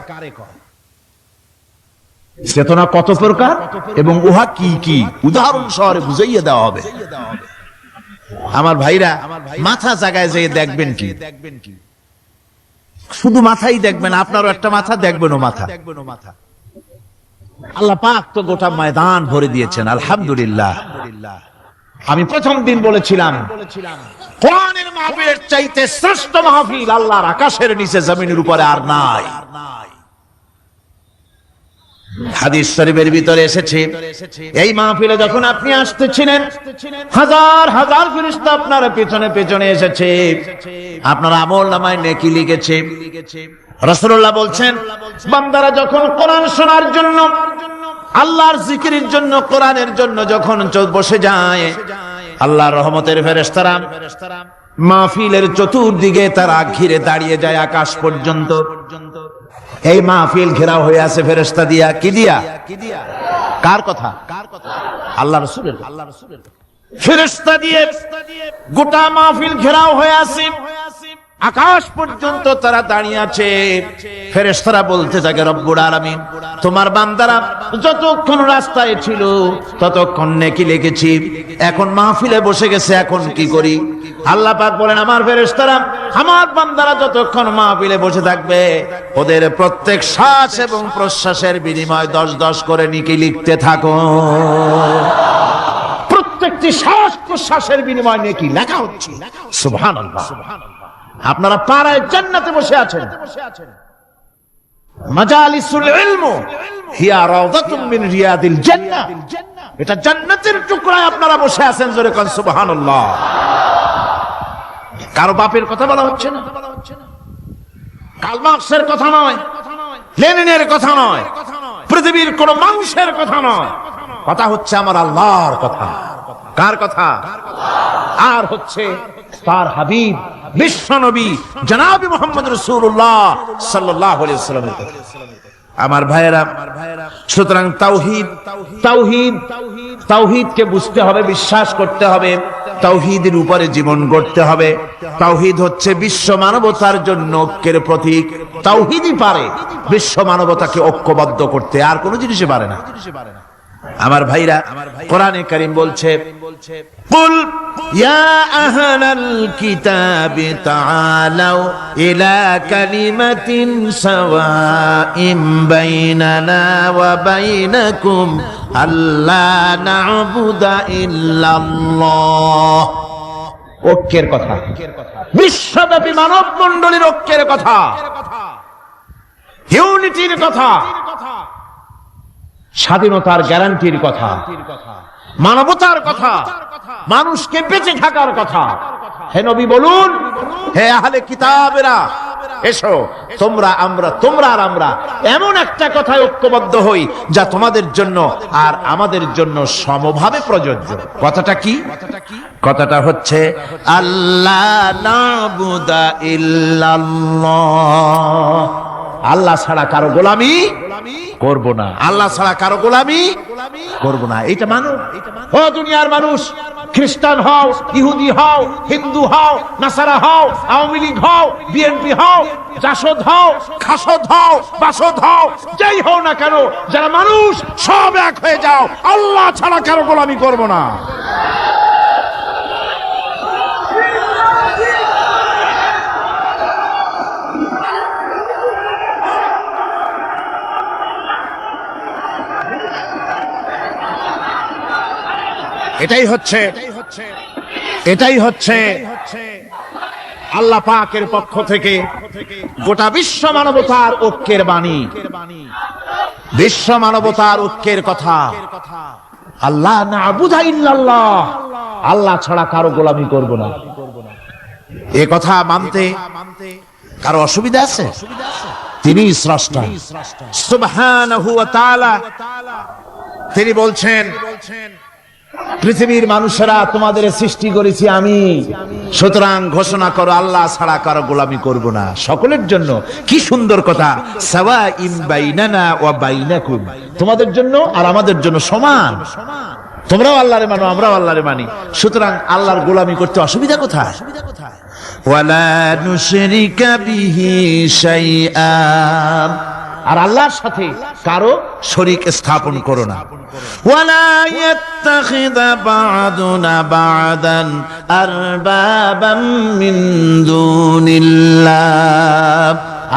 চেতনা কত প্রকার এবং উহা কি কি উদাহরণ সহরে বুঝাইয়া দেওয়া হবে আমার ভাইরা মাথা জায়গায় যেয়ে দেখবেন কি শুধু মাথাই দেখবেন আপনারও একটা মাথা দেখবেনও মাথা আল্লাহ পাক তো গোটা ময়দান ভরে দিয়েছেন আলহামদুলিল্লাহ আমি প্রথম দিন বলেছিলাম কোরআনের মাহফিলের চাইতে শ্রেষ্ঠ মাহফিল আল্লাহর আকাশের নিচে জমিনের উপরে আর নাই হাদিস শরীফের ভিতরে এসেছে এই মাহফিলে যখন আপনি আসতেছিলেন হাজার হাজার ফেরেশতা আপনার পেছনে পেছনে এসেছে আপনার আমলনামায় নেকি লিখেছে রাসূলুল্লাহ বলছেন বান্দারা যখন কোরআন শোনার জন্য আল্লাহর জিকিরের জন্য কোরআনের জন্য যখন বসে যায় আল্লাহর রহমতের ফেরেশতারা মাহফিলের চতুর্দিকে তারা ঘিরে দাঁড়িয়ে যায় আকাশ পর্যন্ত এই মাহফিল ঘেরাও হয়ে আছে ফেরেশতা দিয়া কি দিয়া কার কথা আল্লাহ রাসূলের ফেরেশতা দিয়ে গোটা মাহফিল ঘেরাও হয়ে আছে আকাশ পর্যন্ত তারা দাঁড়িয়ে আছে ফেরেশতারা বলতে থাকে রব্বুল আলামিন তোমার বান্দারা যতক্ষণ রাস্তায় ছিল ততক্ষণ নেকি লিখেছি এখন মাহফিলে বসে গেছে এখন কি করি আল্লাহ পাক বলেন আমার ফেরেশতারা আমার বান্দারা যতক্ষণ মাহফিলে বসে থাকবে ওদের প্রত্যেক শ্বাস এবং প্রশ্বাসের বিনিময়ে 10-10 করে নেকি লিখতে থাকো প্রত্যেকটি শ্বাস প্রশ্বাসের বিনিময়ে নেকি লেখা হচ্ছে সুবহানাল্লাহ আপনারা পাড়ায় জান্নাতে বসে আছেন মাজালিসুল ইলম হিয়া রাওদাতুম মিন রিয়াদিল জান্নাহ এটা জান্নাতের টুকরায় আপনারা বসে আছেন জোরে কোন সুবহানাল্লাহ কারো বাপের কথা বলা হচ্ছে না কার্ল মার্কসের কথা নয় লেনিনের কথা নয় পৃথিবীর কোন মানুষের কথা নয় কথা হচ্ছে আমার আল্লাহর কথা কার কথা আর হচ্ছে তার হাবিব বিশ্বনবী জনাব মুহাম্মদ রাসূলুল্লাহ সাল্লাল্লাহু আলাইহি ওয়াসাল্লামের কথা আমার ভাইয়েরা সুতরাং তাওহীদকে বুঝতে হবে বিশ্বাস করতে হবে তাওহীদের উপরে জীবন গড়তে হবে তাওহীদ হচ্ছে বিশ্ব মানবতার জন্য ঐক্যের প্রতীক তাওহীদই পারে বিশ্ব মানবতাকে ঐক্যবদ্ধ করতে আর কোনো জিনিসই পারে না আমার ভাইরা কোরআনে কারীম বলছে কুল ইয়া আহলাল কিতাবি তাআলাউ ইলা কালিমাতিন সাওয়াইন বাইনানা ওয়া বাইনাকুম আল্লা না'বুদা ইল্লাল্লাহ ঐক্যের কথা বিশ্বব্যাপী মানব মণ্ডলীর ঐক্যের কথা ইউনিটির কথা স্বাধীনতার গ্যারান্টির কথা মানবতার কথা মানুষকে বেঁচে থাকার কথা হে নবী বলুন হে আহলে কিতাবেরা এসো তোমরা আর আমরা এমন একটা কথায় ঐক্যবদ্ধ হই যা তোমাদের জন্য আর আমাদের জন্য সমভাবে প্রযোজ্য কথাটা কি কথাটা হচ্ছে আল্লাহ না'বুদা ইল্লাল্লাহ আল্লাহ ছাড়া কারো গোলামি করব না আল্লাহ ছাড়া কারো গোলামি করব না এটা মানো ও দুনিয়ার মানুষ খ্রিস্টান হও, ইহুদি হও, হিন্দু হও, নাসারা হও, আওয়ামী লীগ হও, বিএনপি হও, জাসদ হও, খাসদ হও, বাসদ হও, যাই হও না কেন, যারা মানুষ সব এক হয়ে যাও, আল্লাহ ছাড়া কারো গোলামি করব না। এটাই হচ্ছে আল্লাহ পাকের পক্ষ থেকে গোটা বিশ্ব মানবতার ঐক্যের বাণী, বিশ্ব মানবতার ঐক্যের কথা। আল্লাহ না'বুদু ইল্লাল্লাহ, আল্লাহ ছাড়া কারো গোলামি করব না। এ কথা মানতে কারো অসুবিধা আছে? তিনি স্রষ্টা সুবহানাহু ওয়া তাআলা। তিনি বলছেন, পৃথিবীর মানুষেরা তোমাদের সৃষ্টি করেছি আমি, সুতরাং ঘোষণা করো আল্লাহ ছাড়া কারো গোলামি করব না। সকলের জন্য কি সুন্দর কথা, সাওয়াইন বাইনানা ওয়া বাইনাকুম, তোমাদের জন্য আর আমাদের জন্য সমান। তোমরাও আল্লাহরে মানো, আমরাও আল্লাহরে মানি, সুতরাং আল্লাহর গোলামি করতে অসুবিধা কোথায়? ওয়ালা নুশরিকা বিহি শাইআ, আর আল্লাহর সাথে কারো শরীক স্থাপন করো না। ওয়ালা ইয়াত্তাখিযা বা'দুনা বা'দান আরবাবাম মিন দুনিল্লাহ,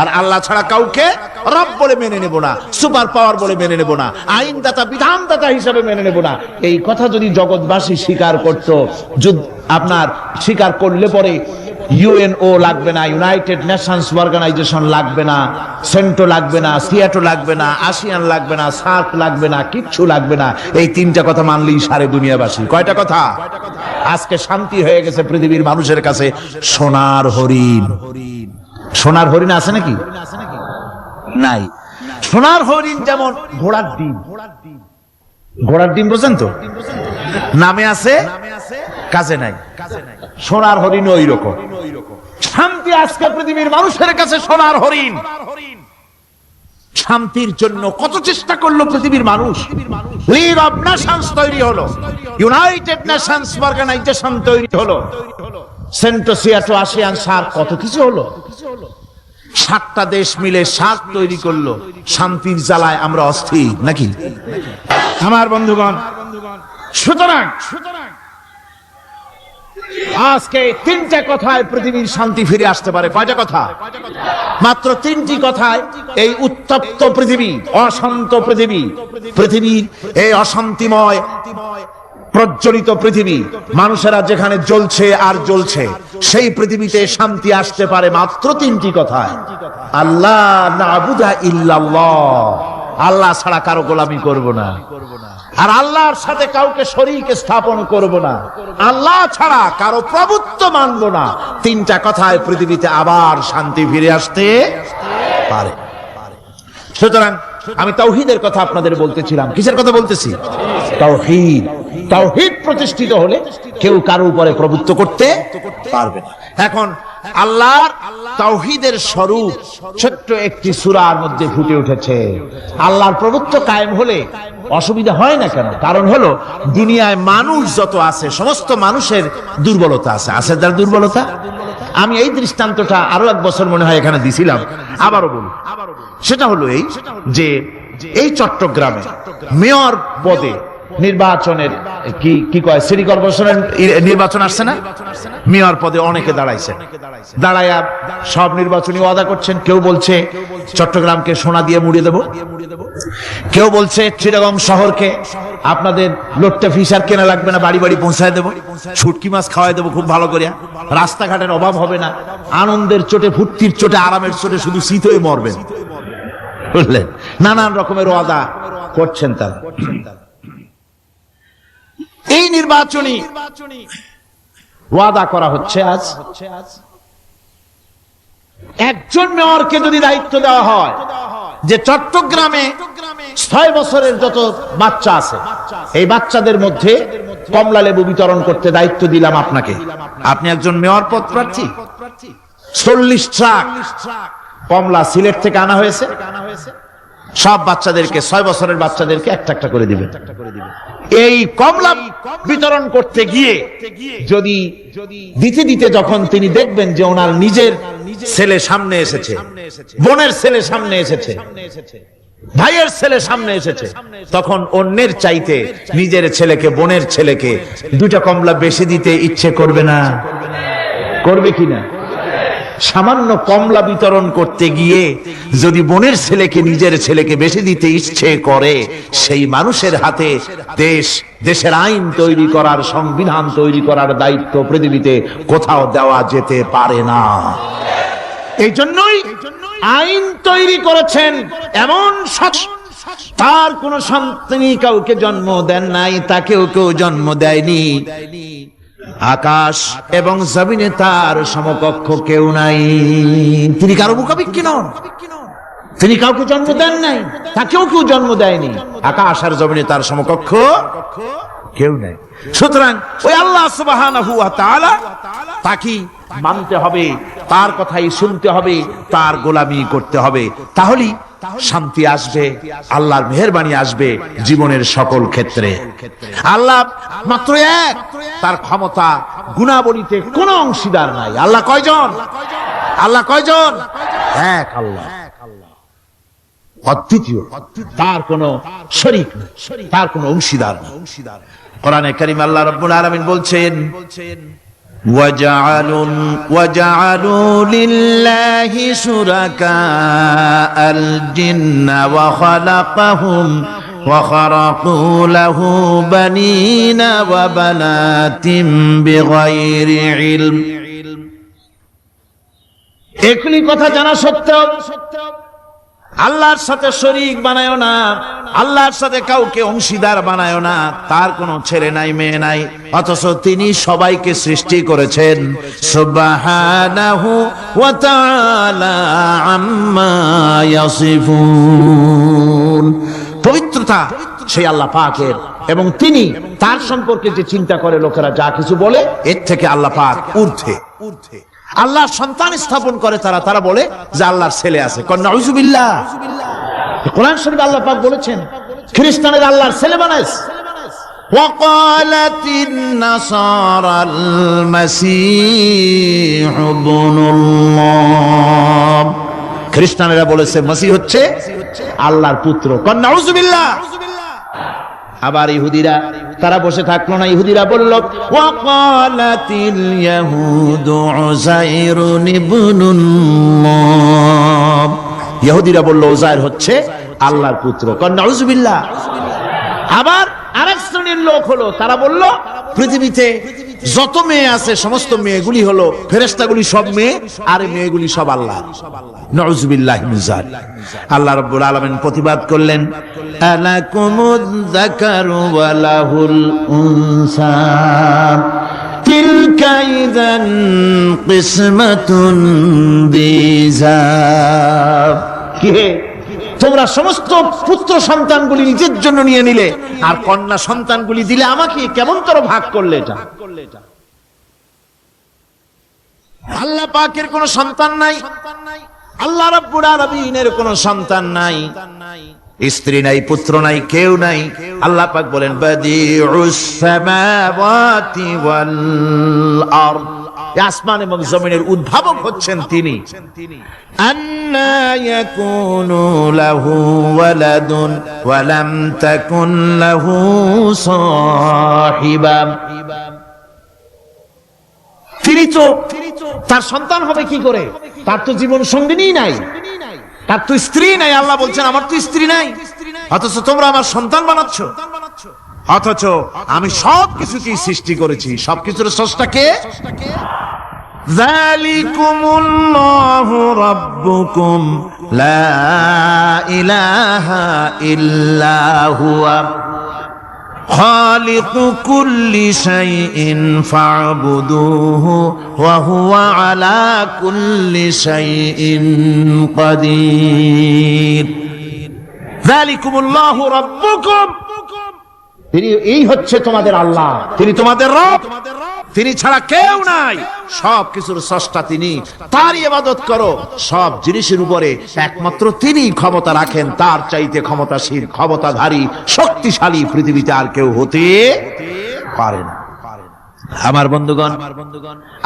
আর আল্লাহ ছাড়া কাউকে রব বলে মেনে নেব না, সুপার পাওয়ার বলে মেনে নেব না, আইনদাতা বিধানদাতা হিসাবে মেনে নেব না। এই কথা যদি জগৎবাসী স্বীকার করত, আপনার স্বীকার করলে পরে ইউএনও লাগবে না, ইউনাইটেড নেশনস অর্গানাইজেশন লাগবে না, সেন্টো লাগবে না, সিয়াটো লাগবে না, আসিয়ান লাগবে না, সার্ক লাগবে না, কিচ্ছু লাগবে না। এই তিনটা কথা মানলেই সারে দুনিয়াবাসী। কয়টা কথা? আজকে শান্তি হয়ে গেছে পৃথিবীর মানুষের কাছে। সোনার হরিণ, সোনার হরিণ আছে নাকি? নাই। সোনার হরিণ যেমন ঘোড়ার ডিম, ঘোড়ার ডিম বোঝেন তো, নামে আছে কাজে নাই। সোনার হরিণ ওই রকম শান্তি আজকে পৃথিবীর মানুষের কাছে সোনার হরিণ। শান্তির জন্য কত চেষ্টা করলো পৃথিবীর মানুষ, লিগ অব নেশনস তৈরি হলো, ইউনাইটেড নেশনস অর্গানাইজেশন তৈরি হলো, সেন্টো সিয়াটো আসিয়ান সার্ক, কত কিছু হলো। 7টা দেশ মিলে সার্ক তৈরি করলো। শান্তির জ্বালায় আমরা অস্থির নাকি আমার বন্ধুগণ? সুতরাং আজকে 3টে কথায় পৃথিবীর শান্তি ফিরে আসতে পারে। কয়টা কথা? মাত্র 3টি কথায় এই উত্তপ্ত পৃথিবী, অশান্ত পৃথিবী, পৃথিবীর এই অশান্তিময় প্রজ্বলিত পৃথিবী, মানুষেরা যেখানে জ্বলছে আর জ্বলছে, সেই পৃথিবীতে শান্তি আসতে পারে মাত্র 3টি কথায়। আল্লাহ না'বুদু ইল্লাল্লাহ, আল্লাহ ছাড়া কারো গোলামি করব না, আর আল্লাহর সাথে কাউকে শরীক স্থাপন করব না, আল্লাহ ছাড়া কারো প্রভুত্ব মানব না। 3টা কথায় পৃথিবীতে আবার শান্তি ফিরে আসতে পারে। সুতরাং আমি তাওহীদের কথা আপনাদের বলতেছিলাম। কিসের কথা বলতেছি? তাওহীদ। তাওহীদ প্রতিষ্ঠিত হলে কেউ কারো উপরে প্রভুত্ব করতে পারবে না। এখন আল্লাহর তাওহীদের স্বরূপ ছোট্ট একটি সূরার মধ্যে ফুটে উঠেছে। আল্লাহর প্রভুত্ব কায়েম হলে অসুবিধা হয় না কেন? কারণ হলো দুনিয়ায় মানুষ যত আছে, সমস্ত মানুষের দুর্বলতা আছে। আছে যার দুর্বলতা। আমি এই দৃষ্টান্তটা আরো 1 বছর মনে হয় এখানে দিছিলাম, আবারও বলি। সেটা হলো এই যে এই চট্টগ্রামে মেয়র পদে নির্বাচনের কি কয়, সিটি কর্পোরেশনের নির্বাচন আসছে না, মেয়র পদে অনেকে দাঁড়াইছে। দাঁড়ায়া সব নির্বাচনী ওয়াদা করছেন। কেউ বলছে চট্টগ্রামকে সোনা দিয়ে মুড়িয়ে দেব, কেউ বলছে চিটাগং শহরকে আপনাদের লোট্টে ফিশার কেনা লাগবে না, বাড়ি বাড়ি পৌঁছায় দেবো, শুটকি মাছ খাওয়াই দেবো খুব ভালো করে, রাস্তাঘাটের অভাব হবে না, আনন্দের চোটে, ফুর্তির চোটে, আরামের চোটে শুধু শীত হয়ে মরবেন। বুঝলেন? নানান রকমের ওয়াদা করছেন তারা। এই নির্বাচনী ওয়াদা করা হচ্ছে। আজ একজন মেয়রকে যদি দায়িত্ব দেওয়া হয় যে চট্টগ্রামে 6 বছরের যত বাচ্চা আছে, এই বাচ্চাদের মধ্যে কমলা লেবু বিতরণ করতে দায়িত্ব দিলাম আপনাকে, আপনি একজন মেয়র পদ প্রার্থী। 40 ট্রাক কমলা সিলেট থেকে আনা হয়েছে, সব বাচ্চাদেরকে 6 বছরের বাচ্চাদেরকে একটা একটা করে দিবেন। এই কমলা বিতরণ করতে গিয়ে যদি দিতে দিতে যখন তিনি দেখবেন যে ওনার নিজের ছেলে সামনে এসেছে, বোনের ছেলে সামনে এসেছে, ভাইয়ের ছেলে সামনে এসেছে, তখন অন্যের চাইতে নিজের ছেলেকে, বোনের ছেলেকে 2টা কমলা বেশি দিতে ইচ্ছে করবে না? করবে কিনা? সামান্য কমলা বিতরণ করতে গিয়ে যদি বোনের ছেলেকে নিজের ছেলেকে বেশি দিতে ইচ্ছে করে, সেই মানুষের হাতে দেশের আইন তৈরি করার, সংবিধান তৈরি করার দায়িত্ব পৃথিবীতে কোথাও দেওয়া যেতে পারে না। এই জন্যই আইন তৈরি করেছেন এমন তার কোন সন্তানই কাউকে জন্ম দেন নাই, তাকেও কেউ জন্ম দেয়নি। আকাশ এবং জমিনে তার সমকক্ষ কেউ নাই। তিনি কারো মুখাপেক্ষী নন, তিনি কাউকে জন্ম দেন নাই, তাকেও কেউ জন্ম দেয়নি। আকাশ আর জমিনে তার সমকক্ষ কেউ নাই। সুতরাং ওই আল্লাহ সুবহানাহু ওয়া তাআলা তাকে মানতে হবে, তার কথাই শুনতে হবে, তার গোলামি করতে হবে। তাহলেই শান্তি আসবে, আল্লাহর মেহেরবানি আসবে জীবনের সকল ক্ষেত্রে। আল্লাহ মাত্র এক, তার ক্ষমতা গুণাবলীতে কোনো অংশীদার নাই। আল্লাহ কয়জন? আল্লাহ কয়জন? এক আল্লাহ, অদ্বিতীয়, তার কোনো শরীক নেই, তার কোনো অংশীদার নেই। কোরআনে কারীম আল্লাহ রাব্বুল আলামিন বলছেন, وجعلوا لله شركاء الجن وخلقهم وخرقوا له بنين وبنات بغير علم। একই কথা জানা সত্ত্বেও আল্লাহর সাথে শরীক বানায়ো না, আল্লাহর সাথে কাউকে অংশীদার বানায়ো না। তার কোনো ছেলে নাই, মেয়ে নাই, অথচ তিনি সবাইকে সৃষ্টি করেছেন। সুবহানাহু ওয়া তাআলা আম্মা ইয়াসিফুন। পবিত্রতা সেই আল্লাহ পাকের, এবং তিনি তার সম্পর্কে যে চিন্তা করে লোকেরা যা কিছু বলে, এর থেকে আল্লাহ পাক ঊর্ধ্বে। আল্লাহ সন্তান স্থাপন করে তারা বলে যে আল্লাহর ছেলে আছে। নাউযুবিল্লাহ। কোরআন শরীফে আল্লাহ পাক বলেছেন খ্রিস্টানেরা আল্লাহর ছেলে বানাইছে। ওয়াকালাতিন নাসারাল মাসীহ ইবনুল্লাহ। খ্রিস্টানেরা বলেছে মসিহ হচ্ছে আল্লাহর পুত্র। নাউযুবিল্লাহ। আবার ইহুদিরা, তারা বসে থাকলো না, ইহুদিরা বলল ওয়াকালাতিল ইয়াহুদু উযায়রুন ইবনুল্লাহ। ইহুদিরা বলল উযায়র হচ্ছে আল্লাহর পুত্র। নাউযুবিল্লাহ। আবার আরেক শ্রেণীর লোক হলো, তারা বলল পৃথিবীতে যত মেয়ে আছে সমস্ত মেয়েগুলি হলো ফেরেশতাগুলি, সব মেয়ে, আর মেয়েগুলি সব আল্লাহ। নাউযুবিল্লাহি মিন যালিক। আল্লাহ রাব্বুল আলামিন প্রতিবাদ করলেন, আলাকুমুয যাকারু ওয়া লাহুল উনসা তিলকা ইযান কিসমাতুন দিযা। কি তোমরা সমস্ত পুত্র সন্তানগুলি নিজের জন্য নিয়ে নিলে, আর কন্যা সন্তানগুলি দিলে আমাকে, কেমন তোর ভাগ করলে এটা? আল্লাহ পাকের কোনো সন্তান নাই, আল্লাহ রাব্বুল আলামিনের কোনো সন্তান নাই, স্ত্রী নাই, পুত্র নাই, কেউ নাই। আল্লাহ পাক বলেন বাদিউস সামাওয়াতি ওয়াল আরদ। আসমান এবং জমিনের উদ্ভাবক হচ্ছেন তিনি। আন্না ইয়াকুনু লাহু ওয়ালাদুন ওয়া লাম তাকুন লাহু সাহিবা। তিনি তো, তার সন্তান হবে কি করে? তার তো জীবন সঙ্গিনী নাই, তার তো স্ত্রী নাই। আল্লাহ বলছেন আমার তো স্ত্রী নাই, অথচ তোমরা আমার সন্তান বানাচ্ছ। অথচ আমি সবকিছুকেই সৃষ্টি করেছি। সবকিছুর স্রষ্টা কে? যালিকুমুল্লাহু রাব্বুকুম লা ইলাহা ইল্লা হুয়া খালিকু কুল্লি শাইইন ফা'বুদুহু ওয়া হুয়া আলা কুল্লি শাইইন কাদির। যালিকুমুল্লাহু রাব্বুকুম, তিনি এই হচ্ছে তোমাদের আল্লাহ, তিনি তোমাদের রব। তিনি ছাড়া কেউ নাই, সব কিছুর স্রষ্টা তিনি, তারই ইবাদত করো। সব জিনিসের উপরে একমাত্র তিনি ক্ষমতা রাখেন, তার চাইতে ক্ষমতাশীল, ক্ষমতাধারী, শক্তিশালী পৃথিবীতে আর কেউ হতে পারে না। আমার বন্ধুগণ,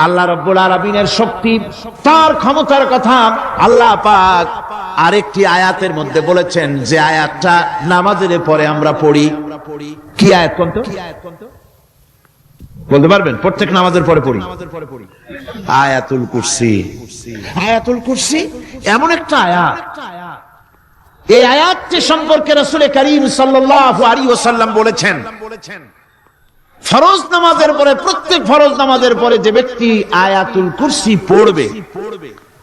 আল্লাহ রাব্বুল আলামিনের শক্তি, তার ক্ষমতার কথা আল্লাহ পাক আরেকটি আয়াতের মধ্যে বলেছেন, যে আয়াতটা নামাজের পরে আমরা পড়ি। কি আয়াত কোন তো? বলতে পারবেন? প্রত্যেক নামাজের পরে পড়ি আয়াতুল কুরসি। আয়াতুল কুরসি এমন একটা আয়াত, এই আয়াতটি সম্পর্কে রাসূল করিম সাল্লাল্লাহু আলাইহি ওয়াসাল্লাম বলেছেন, ফরজ নামাজের পরে, প্রত্যেক ফরজ নামাজের পরে যে ব্যক্তি আয়াতুল কুরসি পড়বে,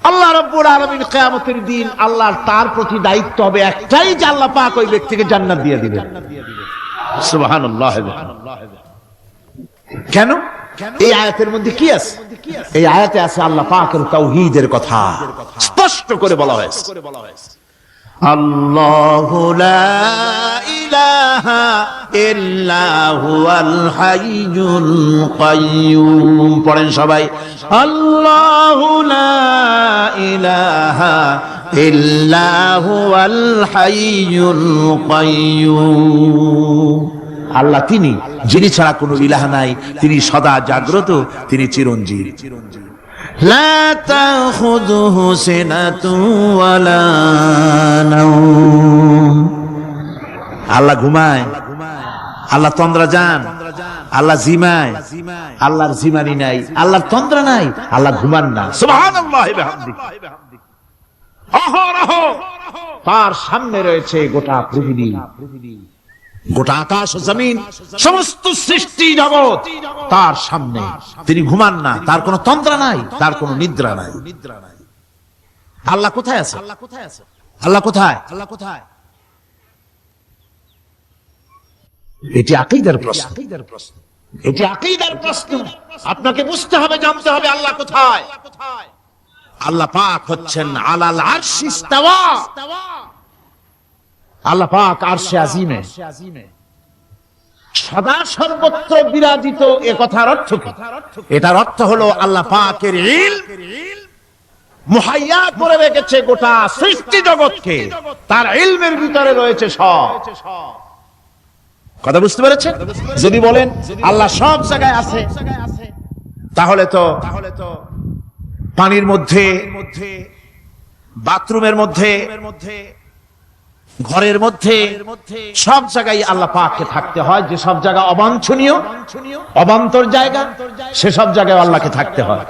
আল্লাহ রাব্বুল আলামিন কিয়ামতের দিন আল্লাহর তার প্রতি দায়িত্ব হবে একটাই, যে আল্লাহ পাক ওই ব্যক্তিকে জান্নাত দিয়ে দিবেন। সুবহানাল্লাহ। কেন? এই আয়াতের মধ্যে কি আছে? এই আয়াতে আছে আল্লাহ পাকের তাওহীদের কথা স্পষ্ট করে বলা হয়েছে। আল্লাহু লা ইলাহা ইল্লা হুয়াল হাইয়ুল কাইয়্যুম। পড়েন সবাই, আল্লাহু লা ইলাহা ইল্লা হুয়াল হাইয়ুল কাইয়্যুম। আল্লাহ তিনি, যিনি ছাড়া কোনো ইলাহ নাই, তিনি সদা জাগ্রত, তিনি চিরঞ্জীব। লা তাখুযুহু সিনাতুন ওয়ালা নাওম। আল্লাহ ঘুমায়, আল্লাহ তন্দ্রা যান, আল্লাহ জিমায়, আল্লাহর জিমানি নাই, আল্লাহর তন্দ্রা নাই, আল্লাহ ঘুমান না। সুবহানাল্লাহি ওয়া বিহামদিহি। অহরহ তার সামনে রয়েছে গোটা পৃথিবী, গোটা আকাশ ও জমিন, সমস্ত সৃষ্টি জগৎ তার সামনে। তিনি ঘুমান না, তার কোনো তন্দ্রা নাই, তার কোনো নিদ্রা নাই। আল্লাহ কোথায় আছে? আল্লাহ কোথায়? এটি আকীদার প্রশ্ন, এটি আকীদার প্রশ্ন। আপনাকে বুঝতে হবে, জানতে হবে আল্লাহ কোথায়। আল্লাহ পাক হচ্ছেন আলাল আরশি ইস্তাওয়া। আল্লাহ পাক আরশে আজিমে সদা সর্বত্র বিরাজিত। এ কথার অর্থ কি? এটার অর্থ হলো আল্লাহ পাকের ইলম মুহাইয়া করে রেখেছে গোটা সৃষ্টি জগৎকে, তার ইলমের ভিতরে রয়েছে সব। কথা বুঝতে পেরেছেন? যদি বলেন আল্লাহ সব জায়গায় আছে, তাহলে তো পানির মধ্যে, বাথরুমের মধ্যে, ঘরের মধ্যে, সব জায়গায় আল্লাহ পাককে থাকতে হয়। যে সব জায়গা অবাঞ্ছনীয়, অবান্তর জায়গা, সে সব জায়গায় আল্লাহকে থাকতে হয়।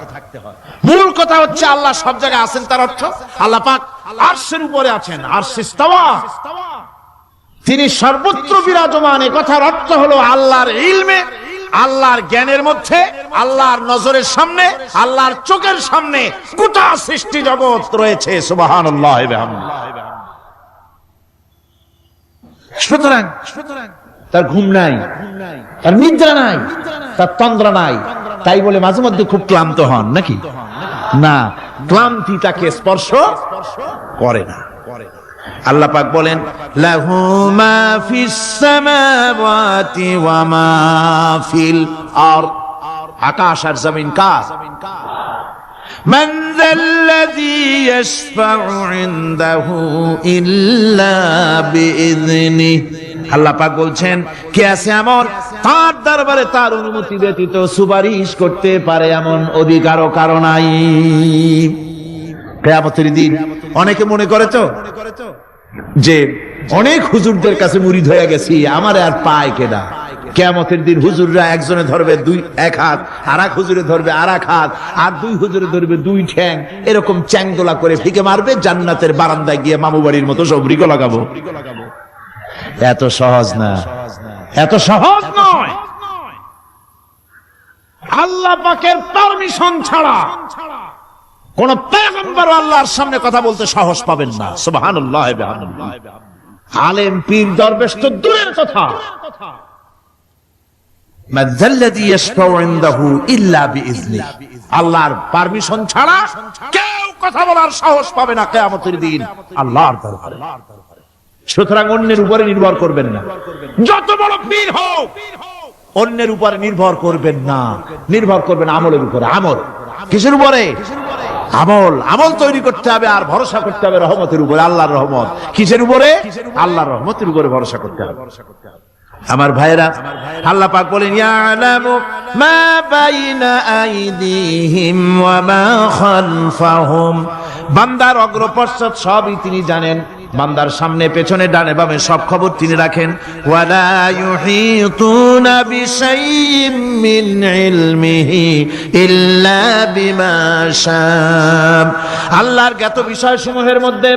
মূল কথা হচ্ছে আল্লাহ সব জায়গায় আছেন, তার অর্থ আল্লাহ পাক আরশের উপরে আছেন। আরশ ইস্তাওয়া, তিনি সর্বত্র বিরাজমান। এ কথার অর্থ হলো আল্লাহর ইলমে, আল্লাহর জ্ঞানের মধ্যে, আল্লাহর নজরের সামনে, আল্লাহর চোখের সামনে গোটা সৃষ্টি জগৎ রয়েছে। সুবহানাল্লাহি ওয়া বিহামদিহি। সুতরাং তার ঘুম নাই, তার নিদ্রা নাই, তার তন্দ্রা নাই। তাই বলে মাঝে মধ্যে খুব ক্লান্ত হন নাকি? না, ক্লান্তি তাকে স্পর্শ করে না। আল্লাহ পাক বলেন, লাহু মা ফিস সামাওয়াতি ওয়া মা ফিল আরদ। আকাশ আর জমিন কার? মান যাল্লাযী ইয়াশফাউ ইনদাহু ইল্লা বিইযনিহি। আল্লাহ পাক বলছেন, কে আছে এমন তার দরবারে তার অনুমতি ব্যতীত সুপারিশ করতে পারে এমন অধিকারও কারো নাই। কিয়ামতের দিন অনেকে মনে করে তো যে অনেক হুজুরদের কাছে মুরিদ হয়ে গেছি, আমারে আর পায় কেডা। কিয়ামতের দিন হুজুররা একজনে ধরবে এক হাত, আর এক হুজুরে ধরবে আর এক হাত, আর দুই হুজুরে ধরবে দুই ঠ্যাং, এরকম চ্যাংদোলা করে ফিকে মারবে, জান্নাতের বারান্দায় গিয়ে মামু বাড়ির মতো সব রিগো লাগাবো। এত সহজ না, এত সহজ নয়। আল্লাহ পাকের পারমিশন ছাড়া কোন পয়গম্বর আল্লাহর সামনে কথা বলতে সাহস পাবেন না। সুবহানাল্লাহ। আলেম পীর দরবেশ তো দূরের কথা, মাযাল্লাযী ইয়াশফাউ ইনদাহু ইল্লা বিইযনিহি। আল্লাহর পারমিশন ছাড়া কেউ কথা বলার সাহস পাবে না কিয়ামতের দিন আল্লাহর দরবারে। সুতরাং অন্যের উপরে নির্ভর করবেন না। যত বড় পীর হোক, অন্যের উপরে নির্ভর করবেন না, নির্ভর করবেন আমলের উপরে। আমল কিসের উপরে? আমল। আমল তৈরি করতে হবে আর ভরসা করতে হবে রহমতের উপরে, আল্লাহর রহমত। কিসের উপরে? আল্লাহর রহমতের উপরে ভরসা করতে হবে। আমার ভাইরা, আল্লাহ পাক বলেন ইয়ালামু মা বাইনা আইদিহিম ওয়া মা খালফাহুম। বান্দার অগ্রপশ্চাৎ সবই তিনি জানেন, বান্দার সামনে পেছনে ডানে বামে সব খবর তিনি রাখেন। ওয়ালা ইউহিতুনা বিশাইইম মিন ইলমিহি ইল্লা বিমা শাআ। আল্লাহর জ্ঞাত বিষয়সমূহের মধ্যে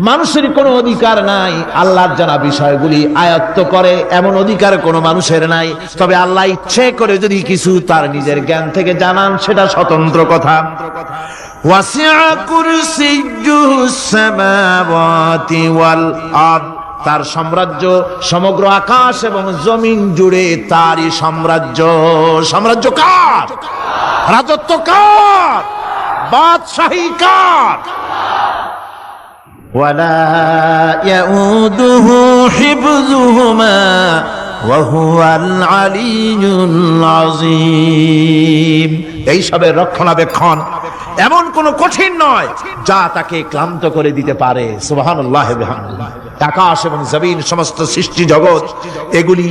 মানুষের কোনো অধিকার নাই আল্লাহর জানা বিষয়গুলি আয়ত্ত করে, এমন অধিকার কোনো মানুষের নাই। তবে আল্লাহ ইচ্ছে করে যদি কিছু তার নিজের জ্ঞান থেকে জানান, সেটা স্বতন্ত্র কথা। ওয়াসিআ কুরসিয়্যুহুস সামাওয়াতি ওয়াল আরদ। তার সাম্রাজ্য সমগ্র আকাশ এবং জমিন জুড়ে তারই সাম্রাজ্য। সাম্রাজ্য কার? রাজত্ব কার? বাদশাহী কার? ওয়ালা ইয়াউদুহু হিফযুহুমা ওয়া হুয়াল আলিয়্যুল আযীম। এই সবের রক্ষণাবেক্ষণ এমন কোন কঠিন নয় যা তাকে ক্লান্ত করে দিতে পারে। সুবহানাল্লাহ ওয়া বিহামদিহি। আকাশ এবং জমিন, সমস্ত সৃষ্টি জগৎ, এগুলি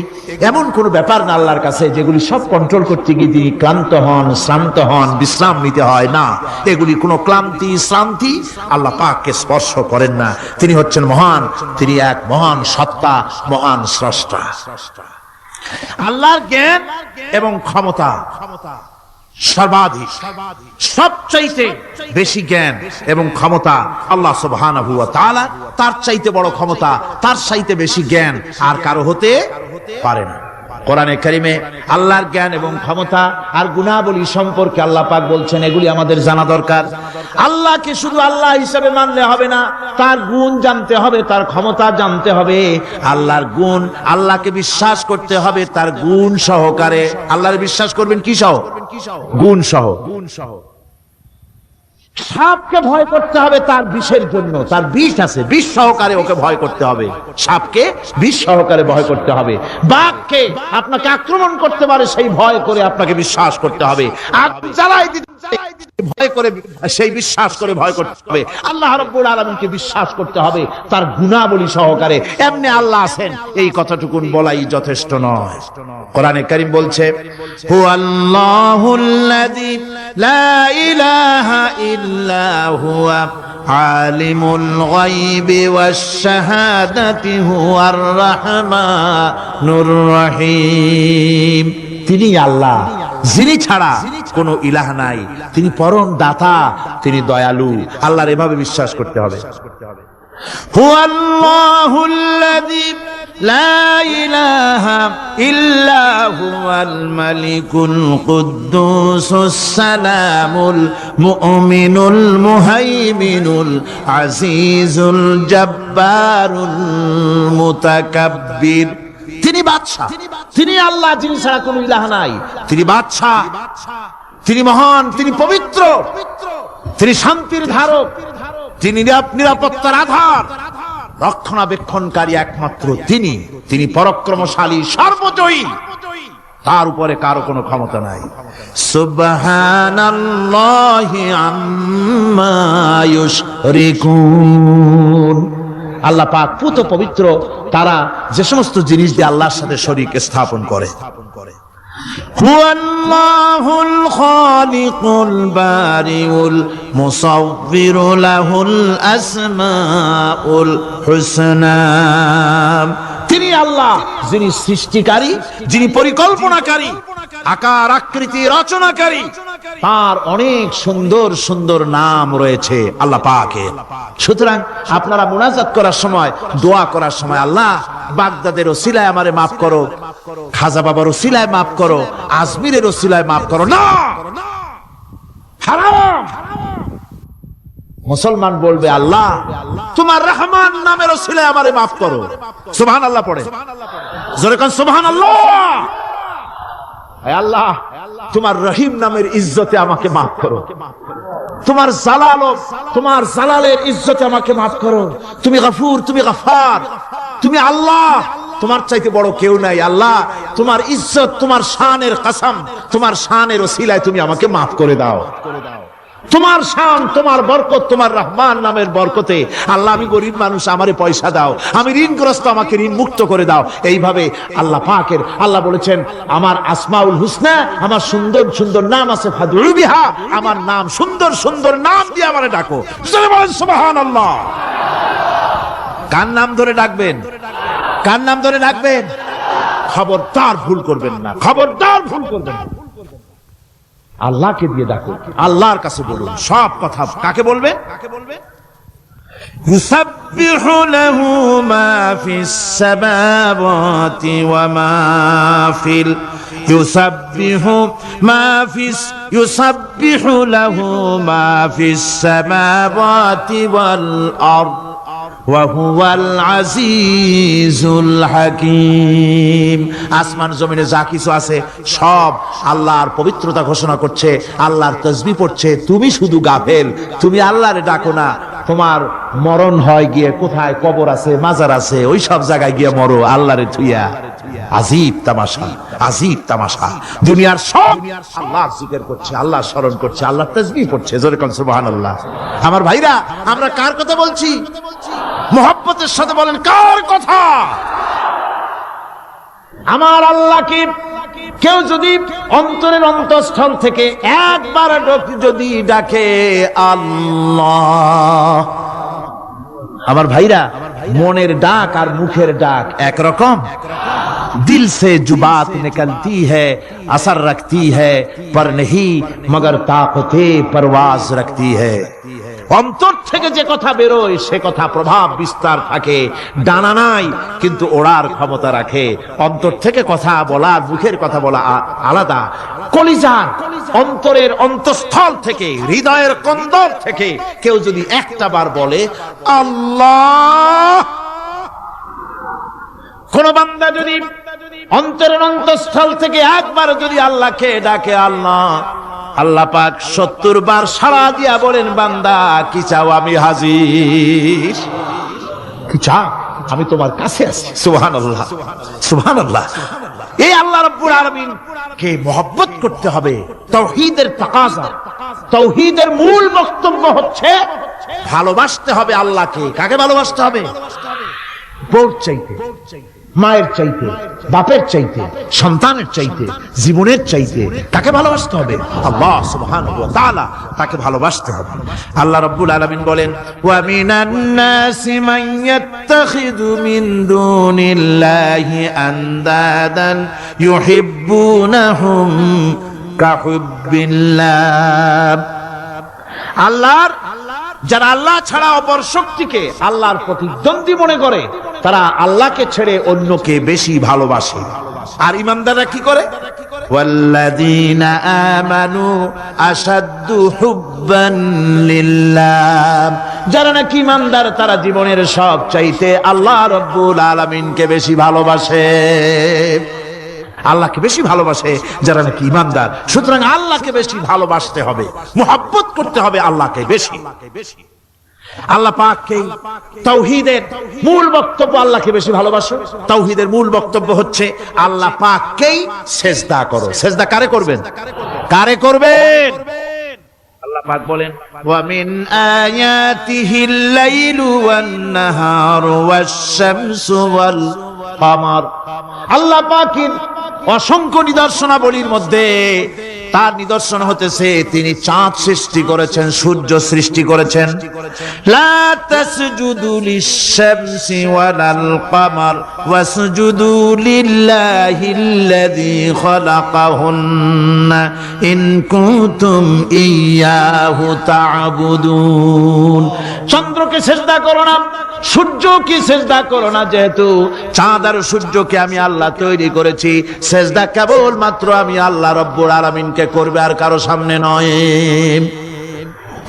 এমন কোন ব্যাপার না আল্লাহর কাছে যেগুলি সব কন্ট্রোল করতে গিয়ে তিনি ক্লান্ত হন, শ্রান্ত হন, বিশ্রাম নিতে হয় না। এগুলি কোনো ক্লান্তি শ্রান্তি আল্লাহ পাককে স্পর্শ করেন না। তিনি হচ্ছেন মহান, তিনি এক মহান সত্তা, মহান স্রষ্টা। আল্লাহর জ্ঞান এবং ক্ষমতা সর্বাধিক, সবচাইতে বেশি জ্ঞান এবং ক্ষমতা আল্লাহ সুবহানাহু ওয়া তাআলা। তার চাইতে বড় ক্ষমতা, তার চাইতে বেশি জ্ঞান আর কারো হতে পারে না। কোরআনে কারিমে আল্লাহর জ্ঞান এবং ক্ষমতা আর গুণাবলী সম্পর্কে আল্লাহ পাক বলছেন, এগুলি আমাদের জানা দরকার। আল্লাহকে শুধু আল্লাহ হিসেবে মানলে হবে না, তার গুণ জানতে হবে, তার ক্ষমতা জানতে হবে। আল্লাহর গুণ, আল্লাহকে বিশ্বাস করতে হবে তার গুণ সহকারে। আল্লাহর বিশ্বাস করবেন কি সহ? গুণ সহ। সাপকে ভয় করতে হবে তার বিষের জন্য, তার বিষ আছে, বিষ সহকারে ওকে ভয় করতে হবে। সাপকে বিষ সহকারে ভয় করতে হবে। বাঘকে আপনাকে আক্রমণ করতে পারে সেই ভয় করে আপনাকে বিশ্বাস করতে হবে। আগুন জ্বালাই দিতে ভয় করে, সেই বিশ্বাস করে ভয় করতে হবে। আল্লাহ রাব্বুল আলামিনকে বিশ্বাস করতে হবে তার গুণাবলী সহকারে। এমনি আল্লাহ আছেন এই কথাটুকুন বলাই যথেষ্ট নয়। কোরআনে কারীম বলছে, হুয়াল্লাহুল্লাযী লা ইলাহা ইল্লা হুয়া আলিমুল গায়বি ওয়াশ শাহাদাতি হুয়ার রাহমানুর রহিম। তিনি আল্লাহ, যিনি ছাড়া কোনো ইলাহ নাই, তিনি পরম দাতা, তিনি দয়ালু। আল্লাহর এভাবে বিশ্বাস করতে হবে। হুয়াল্লাহুল্লাযী লা ইলাহা ইল্লা হুয়াল মালিকুল কুদ্দুসুস সালামুল মুমিনুল মুহাইমিনুল আজিজুল জব্বারুল মুতাকাব্বির। তিনি বাদশা, তিনি আল্লাহ, যিনি ছাড়া কোনো ইলাহ নাই। তিনি বাদশা, তিনি মহান, তিনি পবিত্র, তিনি শান্তির ধারক, তিনি নিরাপত্তার আধার, রক্ষণাবেক্ষণকারী একমাত্র তিনি। তিনি পরাক্রমশালী, সর্বজয়ী, তার উপরে কারো কোনো ক্ষমতা নাই। সুবহানাল্লাহি আম্মা ইউশরিকুন। আল্লাহ পাক পুত পবিত্র তারা যে সমস্ত জিনিস দিয়ে আল্লাহর সাথে শরীক স্থাপন করে। হুয়াল্লাহুল খালিকুল বারিউল মুসাউবিরু লাহুল আসমাউল হুসনা। তিনি আল্লাহ, যিনি সৃষ্টিকারী, যিনি পরিকল্পনাকারী, আকার আকৃতি রচনাকারী। তার অনেক সুন্দর সুন্দর নাম রয়েছে আল্লাহ পাকের। সুতরাং আপনারা মুনাজাত করার সময়, দোয়া করার সময়, আল্লাহ বাগদাদের ওসিলায় আমারে মাফ করো, খাজা বাবার ওসিলায় মাফ করো, আজমিরের ওসিলায় মাফ করো না, হারাম। মুসলমান বলবে, আল্লাহ তোমার রহমান নামের ওসিলায় আমারে মাফ করো। সুবহানাল্লাহ পড়ে, জোরে কোন সুবহানাল্লাহ। আল্লাহ তোমার রহিম নামের ইজ্জতে আমাকে মাফ করো, তোমার জালাল, তোমার জালালের ইজ্জতে আমাকে মাফ করো। তুমি গফুর, তুমি গফার, তুমি আল্লাহ, তোমার চাইতে বড় কেউ নাই। আল্লাহ, তোমার ইজ্জত, তোমার শানের কসম, তোমার শানের ওসিলায় তুমি আমাকে মাফ করে দাও। তোমার শান, তোমার বরকত, তোমার রহমান নামের বরকতে আল্লাহ আমি গরিব মানুষ, আমারে পয়সা দাও, আমি ঋণগ্রস্ত, আমাকে ঋণ মুক্ত করে দাও। এইভাবে আল্লাহ পাকের, আল্লাহ বলেছেন আমার আসমাউল হুসনা, আমার সুন্দর সুন্দর নাম আছে, ফাদউ বিহা, আমার নাম সুন্দর সুন্দর নাম দিয়ে আমারে ডাকো। বলেন সুবহানাল্লাহ। কার নাম ধরে ডাকবেন? কার নাম ধরে ডাকবেন? খবরদার ভুল করবেন না, খবরদার ভুল করবেন না। আল্লাহকে দিয়ে ডাকো, আল্লাহর কাছে বলুন সব কথা। কাকে বলবেন? ইউসাব্বিহু লাহু মা ফিস সামাওয়াতি ওয়া মা ফিল ইউসাব্বিহু লাহু মা ফিস সামাওয়াতি ওয়াল আরদ ওয়া হুয়াল আজিজুল হাকীম। আসমান জমিনে যা কিছু আছে সব আল্লাহর পবিত্রতা ঘোষণা করছে, আল্লাহর তাসবিহ পড়ছে। তুমি শুধু গাফেল, তুমি আল্লাহরে ডাকো না। তোমার মরণ হয় গিয়ে কোথায় কবর আছে, মাজার আছে, ওই সব জায়গায় গিয়ে মরো আল্লাহরে থুইয়া। আজীব তামাশা, আজীব তামাশা। দুনিয়ার সব আল্লাহর জিকির করছে, আল্লাহর স্মরণ করছে, আল্লাহর তাসবিহ পড়ছে। জোরে কোন সুবহানাল্লাহ। আমার ভাইরা, আমরা কার কথা বলছি? মুহাব্বতের সাথে বলেন কার কথা? আমার আল্লাহকে কেউ যদি অন্তরের অন্তঃস্থল থেকে একবার যদি ডাকে আল্লাহ, আমার ভাইরা, মনের ডাক আর মুখের ডাক একরকম। दिल से जो बात निकलती है असर रखती है पर नहीं मगर ताकते परवाज रखती है। অন্তর থেকে যে কথা বেরোয় সে কথা প্রভাব বিস্তার থাকে, ডানা নাই কিন্তু ওড়ার ক্ষমতা রাখে। অন্তর থেকে কথা বলা, মুখের কথা বলা আলাদা। কলিজার অন্তরের অন্তঃস্থল থেকে, হৃদয়ের কন্দর থেকে কেউ যদি একটা বার বলে আল্লাহ, কোন বান্দা যদি অন্তরের অন্তঃস্থল থেকে একবার যদি আল্লাহকে ডাকে আল্লাহ, আল্লাহ পাক 70 বার সাড়া দিয়া বলেন বান্দা কি চাও, আমি হাজির। কি চাও? আমি তোমার কাছে আছি। সুবহানাল্লাহ, সুবহানাল্লাহ। এই আল্লাহ রাব্বুল আলামিন কে মহব্বত করতে হবে। তাওহীদের তাকাজা, তাওহীদের মূল বক্তব্য হচ্ছে ভালোবাসতে হবে আল্লাহকে। কাকে ভালোবাসতে হবে? বউর চাইতে, মায়ের চাইতে, বাপের চাইতে, সন্তানের চাইতে, জীবনের চাইতে তাকে ভালোবাসতে হবে। আল্লাহ সুবহানাহু ওয়া তাআলা তাকে ভালোবাসতে হবে। আল্লাহ রাব্বুল আলামিন বলেন ওয়া মিনান নাসি মান ইয়াত্তাখিযু মিন দুনিল্লাহি আনদাদান ইউহিব্বুনাহুম কাহুব্বিল্লাহ। আল্লাহর যারা আল্লাহ ছাড়া অপর শক্তিকে আল্লাহর প্রতিদ্বন্দ্বী মনে করে তারা আল্লাহকে ছেড়ে অন্যকে বেশি ভালোবাসে। আর ঈমানদাররা কি করে? ওয়াল্লাযীনা আমানু আশাদ্দু হুব্বান লিল্লাহ। যারা নাকি ঈমানদার তারা জীবনের সব চাইতে আল্লাহ রাব্বুল আলামিনকে বেশি ভালোবাসে। আল্লাহকে বেশি ভালোবাসে যারা নাকি ঈমানদার। সুতরাং আল্লাহকে বেশি ভালোবাসতে হবে, মুহাব্বত করতে হবে আল্লাহকে বেশি। আল্লাহ পাককে তাওহীদের মূল বক্তব্য আল্লাহকে বেশি ভালোবাসো। তাওহীদের মূল বক্তব্য হচ্ছে আল্লাহ পাককেই সিজদা করো। সিজদা কারে করবেন? কারে করবেন? আল্লাহ পাক বলেন ওয়া মিন আয়াতিহিল লাইলু ওয়ান নাহারু ওয়াশ-শামসু ওয়াল কামার। আল্লাহ পাকের অসংখ্য নিদর্শনাবলীর মধ্যে তার নিদর্শন হতেছে তিনি চাঁদ সৃষ্টি করেছেন, সূর্য সৃষ্টি করেছেন। লা তাসজুদু লিশ-শামসি ওয়ালাল কামার ওয়াসজুদু লিল্লাহিল্লাযী খালাকাহুন্না ইন কুনতুম ইয়্যাহু তা'বুদুন। চন্দ্রকে সিজদা করো না, সূর্যকে সিজদা করো না, যেহেতু চাঁদ আর সূর্যকে আমি আল্লাহ তৈরি করেছি। সিজদা কেবল মাত্র আমি আল্লাহ রাব্বুল আলামিনকে করবে, আর কারো সামনে নয়।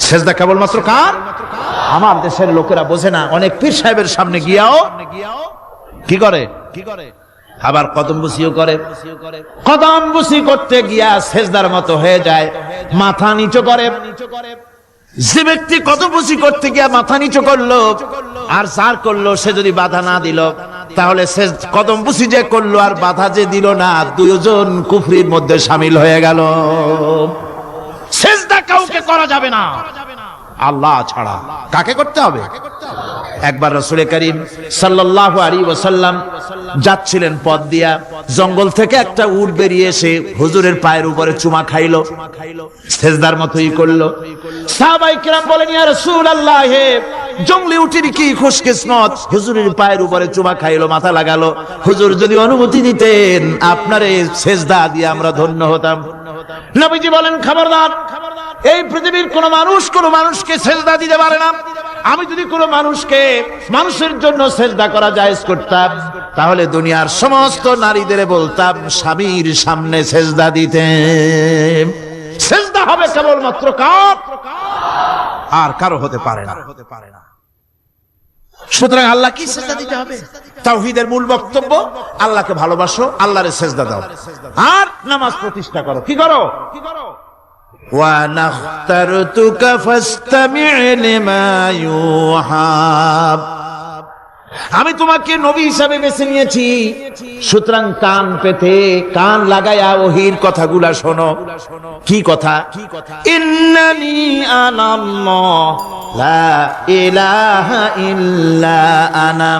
সিজদা কেবল মাত্র কার? আমার দেশের লোকেরা বোঝে না, অনেক পীর সাহেবের সামনে গিয়াও কি করে? আবার কদম বুসিও করে। কদম বুসি করতে গিয়া সিজদার মতো হয়ে যায়, মাথা নিচু করে। যে ব্যক্তি কদম বুঝি করতে গিয়ে মাথা নিচু করলো আর সার করলো, সে যদি বাধা না দিল, তাহলে সে কদম বুঝি যে করলো আর বাধা যে দিল না, দুজন কুফরির মধ্যে শামিল হয়ে গেল। সেজদা কাউকে করা যাবে না আল্লাহ ছাড়া। কাকে করতে হবে? একবার রাসূল করিম সাল্লাল্লাহু আলাইহি ওয়াসাল্লাম যাচ্ছিলেন পথ দিয়া, জঙ্গল থেকে একটা উট বেরিয়ে এসে হুজুরের পায়ের উপরে চুমা খাইলো, সেজদার মতোই করলো। সাহাবায়ে কেরাম বলেন, ইয়া রাসূলুল্লাহ, জঙ্গলি উটের কি খুশকিসমত, হুজুরের পায়ের উপরে চুমা খাইলো, মাথা লাগালো। হুজুর যদি অনুমতি দিতেন, আপনারে সেজদা দিয়ে আমরা ধন্য হতাম। নবীজি বলেন, খবরদার, এই পৃথিবীর কোন মানুষ কোন মানুষকে সেজদা দিতে পারে না। আমি যদি কোন মানুষকে মানুষের জন্য সেজদা করা জায়েজ করতাম, তাহলে দুনিয়ার সমস্ত নারীদের বলতাম স্বামীর সামনে সেজদা দিতে। সেজদা হবে কেবলমাত্র কার? আর কারো হতে পারে না। সুতরাং আল্লাহ কি সেজদা দিতে হবে? তাওহীদের মূল বক্তব্য, আল্লাহকে ভালোবাসো, আল্লাহরে সেজদা দাও, আর নামাজ প্রতিষ্ঠা করো। কি করো? وَأَنَا اخْتَرْتُكَ فَاسْتَمِعْ لِمَا يُوحَى। আমি তোমাকে নবী হিসাবে বেছে নিয়েছি, সুতরাং কান পেতে কান লাগায়া ওহির কথাগুলা শোনো। কি কথা? ইন্নানি আনাল্লাহ লা ইলাহা ইল্লা আনা।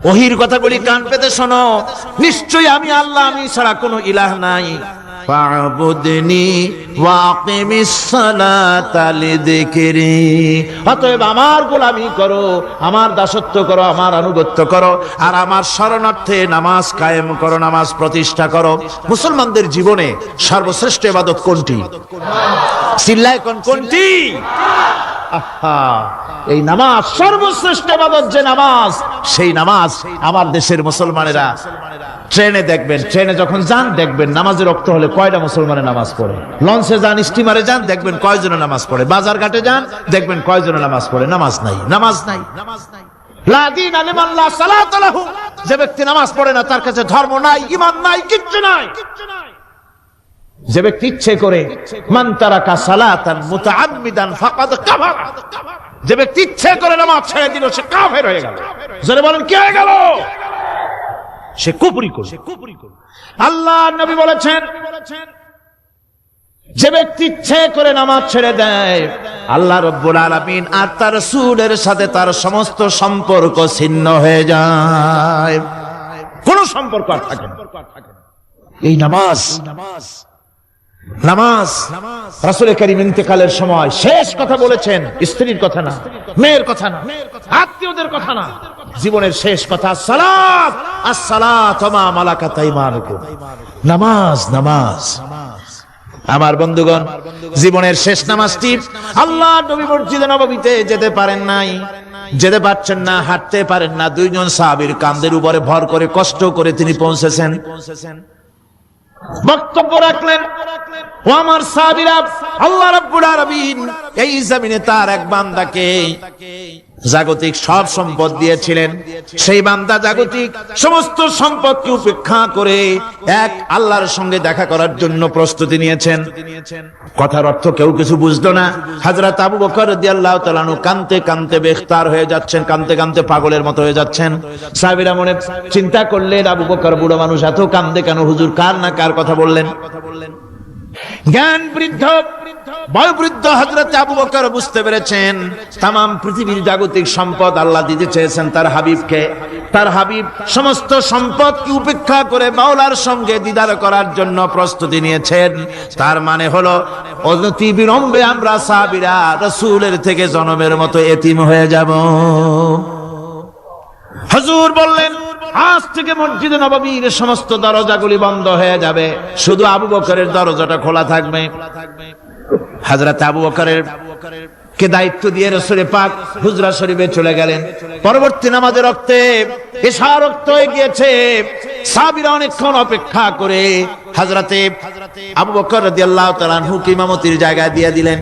ওহির কথাগুলি কান পেতে শোনো, নিশ্চয়ই আমি আল্লাহ, আমি ছাড়া কোনো ইলাহ নাই। ফা'বুদনি ওয়াকিমিস সালাতা লিযিকরি। অতএব আমার গোলামি করো, আমার দাসত্ব করো, আমার আনুগত্য করো, আর আমার শরণার্থে নামাজ কায়েম করো, নামাজ প্রতিষ্ঠা করো। মুসলমানদের জীবনে সর্বশ্রেষ্ঠ ইবাদত কোনটি? চিল্লায় কোন কোনটি? এই নামাজ সর্বশ্রেষ্ঠ ইবাদত। যে নামাজ, সেই নামাজ আমার দেশের মুসলমানেরা ট্রেনে দেখবেন, ট্রেনে যখন যান দেখবেন নামাজের রক্ত হলে কয়টা মুসলমানের নামাজ পড়ে। লঞ্চে যান, স্টিমারে যান, দেখবেন কয়জনে নামাজ পড়ে। বাজার ঘাটে যান, দেখবেন কয়জনে নামাজ পড়ে। নামাজ নাই, নামাজ নাই, নামাজ নাই। লা দীনা লিমান লা সালাতা লাহু। যে ব্যক্তি নামাজ পড়ে না, তার কাছে ধর্ম নাই, ঈমান নাই, কিচ্ছু নাই। যে ব্যক্তি ইচ্ছে করে, মান তারাকা সালাতান মুতাআম্মিদান ফাকাদ কাফার, যে ব্যক্তি ইচ্ছে করে নামাজ ছেড়ে দিল, সে কাফের হয়ে গেল। যারা বলেন কি হয়ে গেল? সে কুফরি করল। আল্লাহ নবী বলেছেন, যে ব্যক্তি ইচ্ছে করে নামাজ ছেড়ে দেয়, আল্লাহ রাব্বুল আলামিন আর তার রাসূলের সাথে তার সমস্ত সম্পর্ক ছিন্ন হয়ে যায়, কোন সম্পর্ক আর থাকে না। এই নামাজ, নামাজ রাসূল করিম ইন্তেকালের সময় শেষ কথা বলেছেন, স্ত্রীর কথা না, মেয়ের কথা না, আত্মীয়দের কথা না, জীবনের শেষ কথা, সালাত আসসালাত ওয়া মা মালাকাত আইমানুকুম। নামাজ, নামাজ। আমার বন্ধুগণ, জীবনের শেষ নামাজটি আল্লাহ নবী মসজিদে নববীতে যেতে পারেন নাই, যেতে পারছেন না, হাঁটতে পারেন না। দুইজন সাহাবীর কাঁধের উপরে ভর করে কষ্ট করে তিনি পৌঁছেছেন, বক্তব্য রাখলেন। ও আমার সাহাবীরা, আল্লাহ রাব্বুল আলামিন এই জমিনে তার এক বান্দাকে জাগতিক সব সম্পদ দিয়েছিলেন। সেই বান্দা জাগতিক সমস্ত সম্পদকে উপেক্ষা করে এক আল্লাহর সঙ্গে দেখা করার জন্য প্রস্তুতি নিয়েছেন। কথার অর্থ কেউ কিছু বুঝলো না। হযরত আবু বকর রাদিয়াল্লাহু তাআলা আনহু কাঁদতে কাঁদতে বেখতার হয়ে যাচ্ছেন, কাঁদতে কাঁদতে পাগলের মতো হয়ে যাচ্ছেন। সাহাবীরা মনে চিন্তা করলেন, আবু বকর বুড়ো মানুষ, এত কাঁদে কেন? হুজুর কার না কার কথা বললেন? জ্ঞান বৃদ্ধ, বয়োবৃদ্ধ হযরত আবু বকর বুঝতে পেরেছেন, তামাম পৃথিবীর জাগতিক সম্পদ আল্লাহ দিতে চেয়েছেন তার হাবিবকে। তার হাবিব সমস্ত সম্পদকে উপেক্ষা করে মাওলার সঙ্গে দিদার করার জন্য প্রস্তুতি নিয়েছেন। তার মানে হলো অতি বিলম্বে আমরা সাহাবীরা রাসূলের থেকে জনমের মতো এতিম হয়ে যাব। হুজুর বললেন, আজ থেকে মসজিদে নববীর সমস্ত দরজাগুলি বন্ধ হয়ে যাবে, শুধু আবু বকরের দরজাটা খোলা থাকবে। হযরত আবু বকরের কে দায়িত্ব দিয়ে রাসূল পাক হুজরা শরীফে চলে গেলেন। পরবর্তী নামাজের রক্তে এশা রক্ত হয়ে গিয়েছে। সাহাবীরা অনেকক্ষণ অপেক্ষা করে হযরতে আবু বকর রাদিয়াল্লাহু তাআলা আনহুকে ইমামতির জায়গা দিয়ে দিলেন।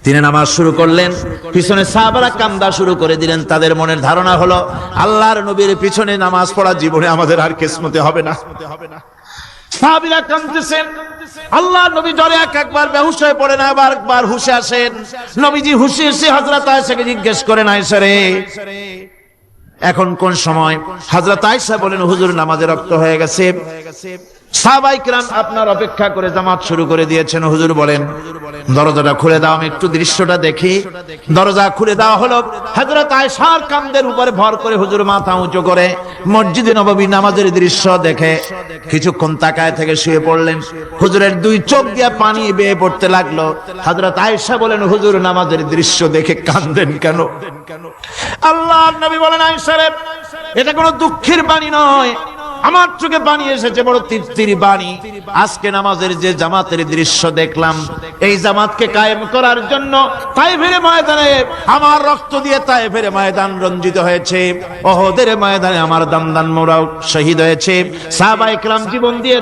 তিনি নামাজ শুরু করলেন, পিছনে সাহাবারা কান্দা শুরু করে দিলেন। তাদের মনের ধারণা হলো আল্লাহর নবীর পিছনে নামাজ পড়া জীবনে আমাদের আর কিসমতে হবে না। সাহাবীরা কাঁদতেছেন। আল্লাহ নবী জ্বরে একবার বেহুশ হয়ে পড়েন, আবার হুশে আসেন। নবীজি হুশে এসে হযরত আয়েশাকে জিজ্ঞেস করেন, আয়েশা রে, এখন কোন সময়? হযরত আয়েশা বলেন, হুজুর নামাজে রক্ত হয়ে গেছে। সাহাবায়ে কেরাম আপনার অপেক্ষা করে জামাত শুরু করে দিয়েছেন। হুজুর বলেন, দরজাটা খুলে দাও, আমি একটু দৃশ্যটা দেখি। দরজা খুলে দেওয়া হলো। হযরত আয়েশার কাঁধের উপরে ভর করে হুজুর মাথা উঁচু করে মসজিদে নববী নামাজের দৃশ্য দেখে কিছুক্ষণ তাকায় থেকে শুয়ে পড়লেন। হুজুরের দুই চোখ দিয়ে পানি বেয়ে পড়তে লাগলো। হযরত আয়েশা বলেন, হুজুর নামাজের দৃশ্য দেখে কাঁদেন কেন? আল্লাহর নবী বলেন, আয়েশা রে, এটা কোনো দুঃখের বাণী নয়, আমার চোখে পানি এসেছে, বড় তৃপ্তির বাণী। আজকে নামাজের যে জামাতের দৃশ্য দেখলাম, এই জামাতকে কায়েম করার জন্য তায়েফের ময়দানে আমার রক্ত দিয়ে তায়েফের ময়দান রঞ্জিত হয়েছে, ওহদের ময়দানে আমার দামদান মোরাও শহীদ হয়েছে, সাহাবায়ে কেরাম জীবন দিয়ে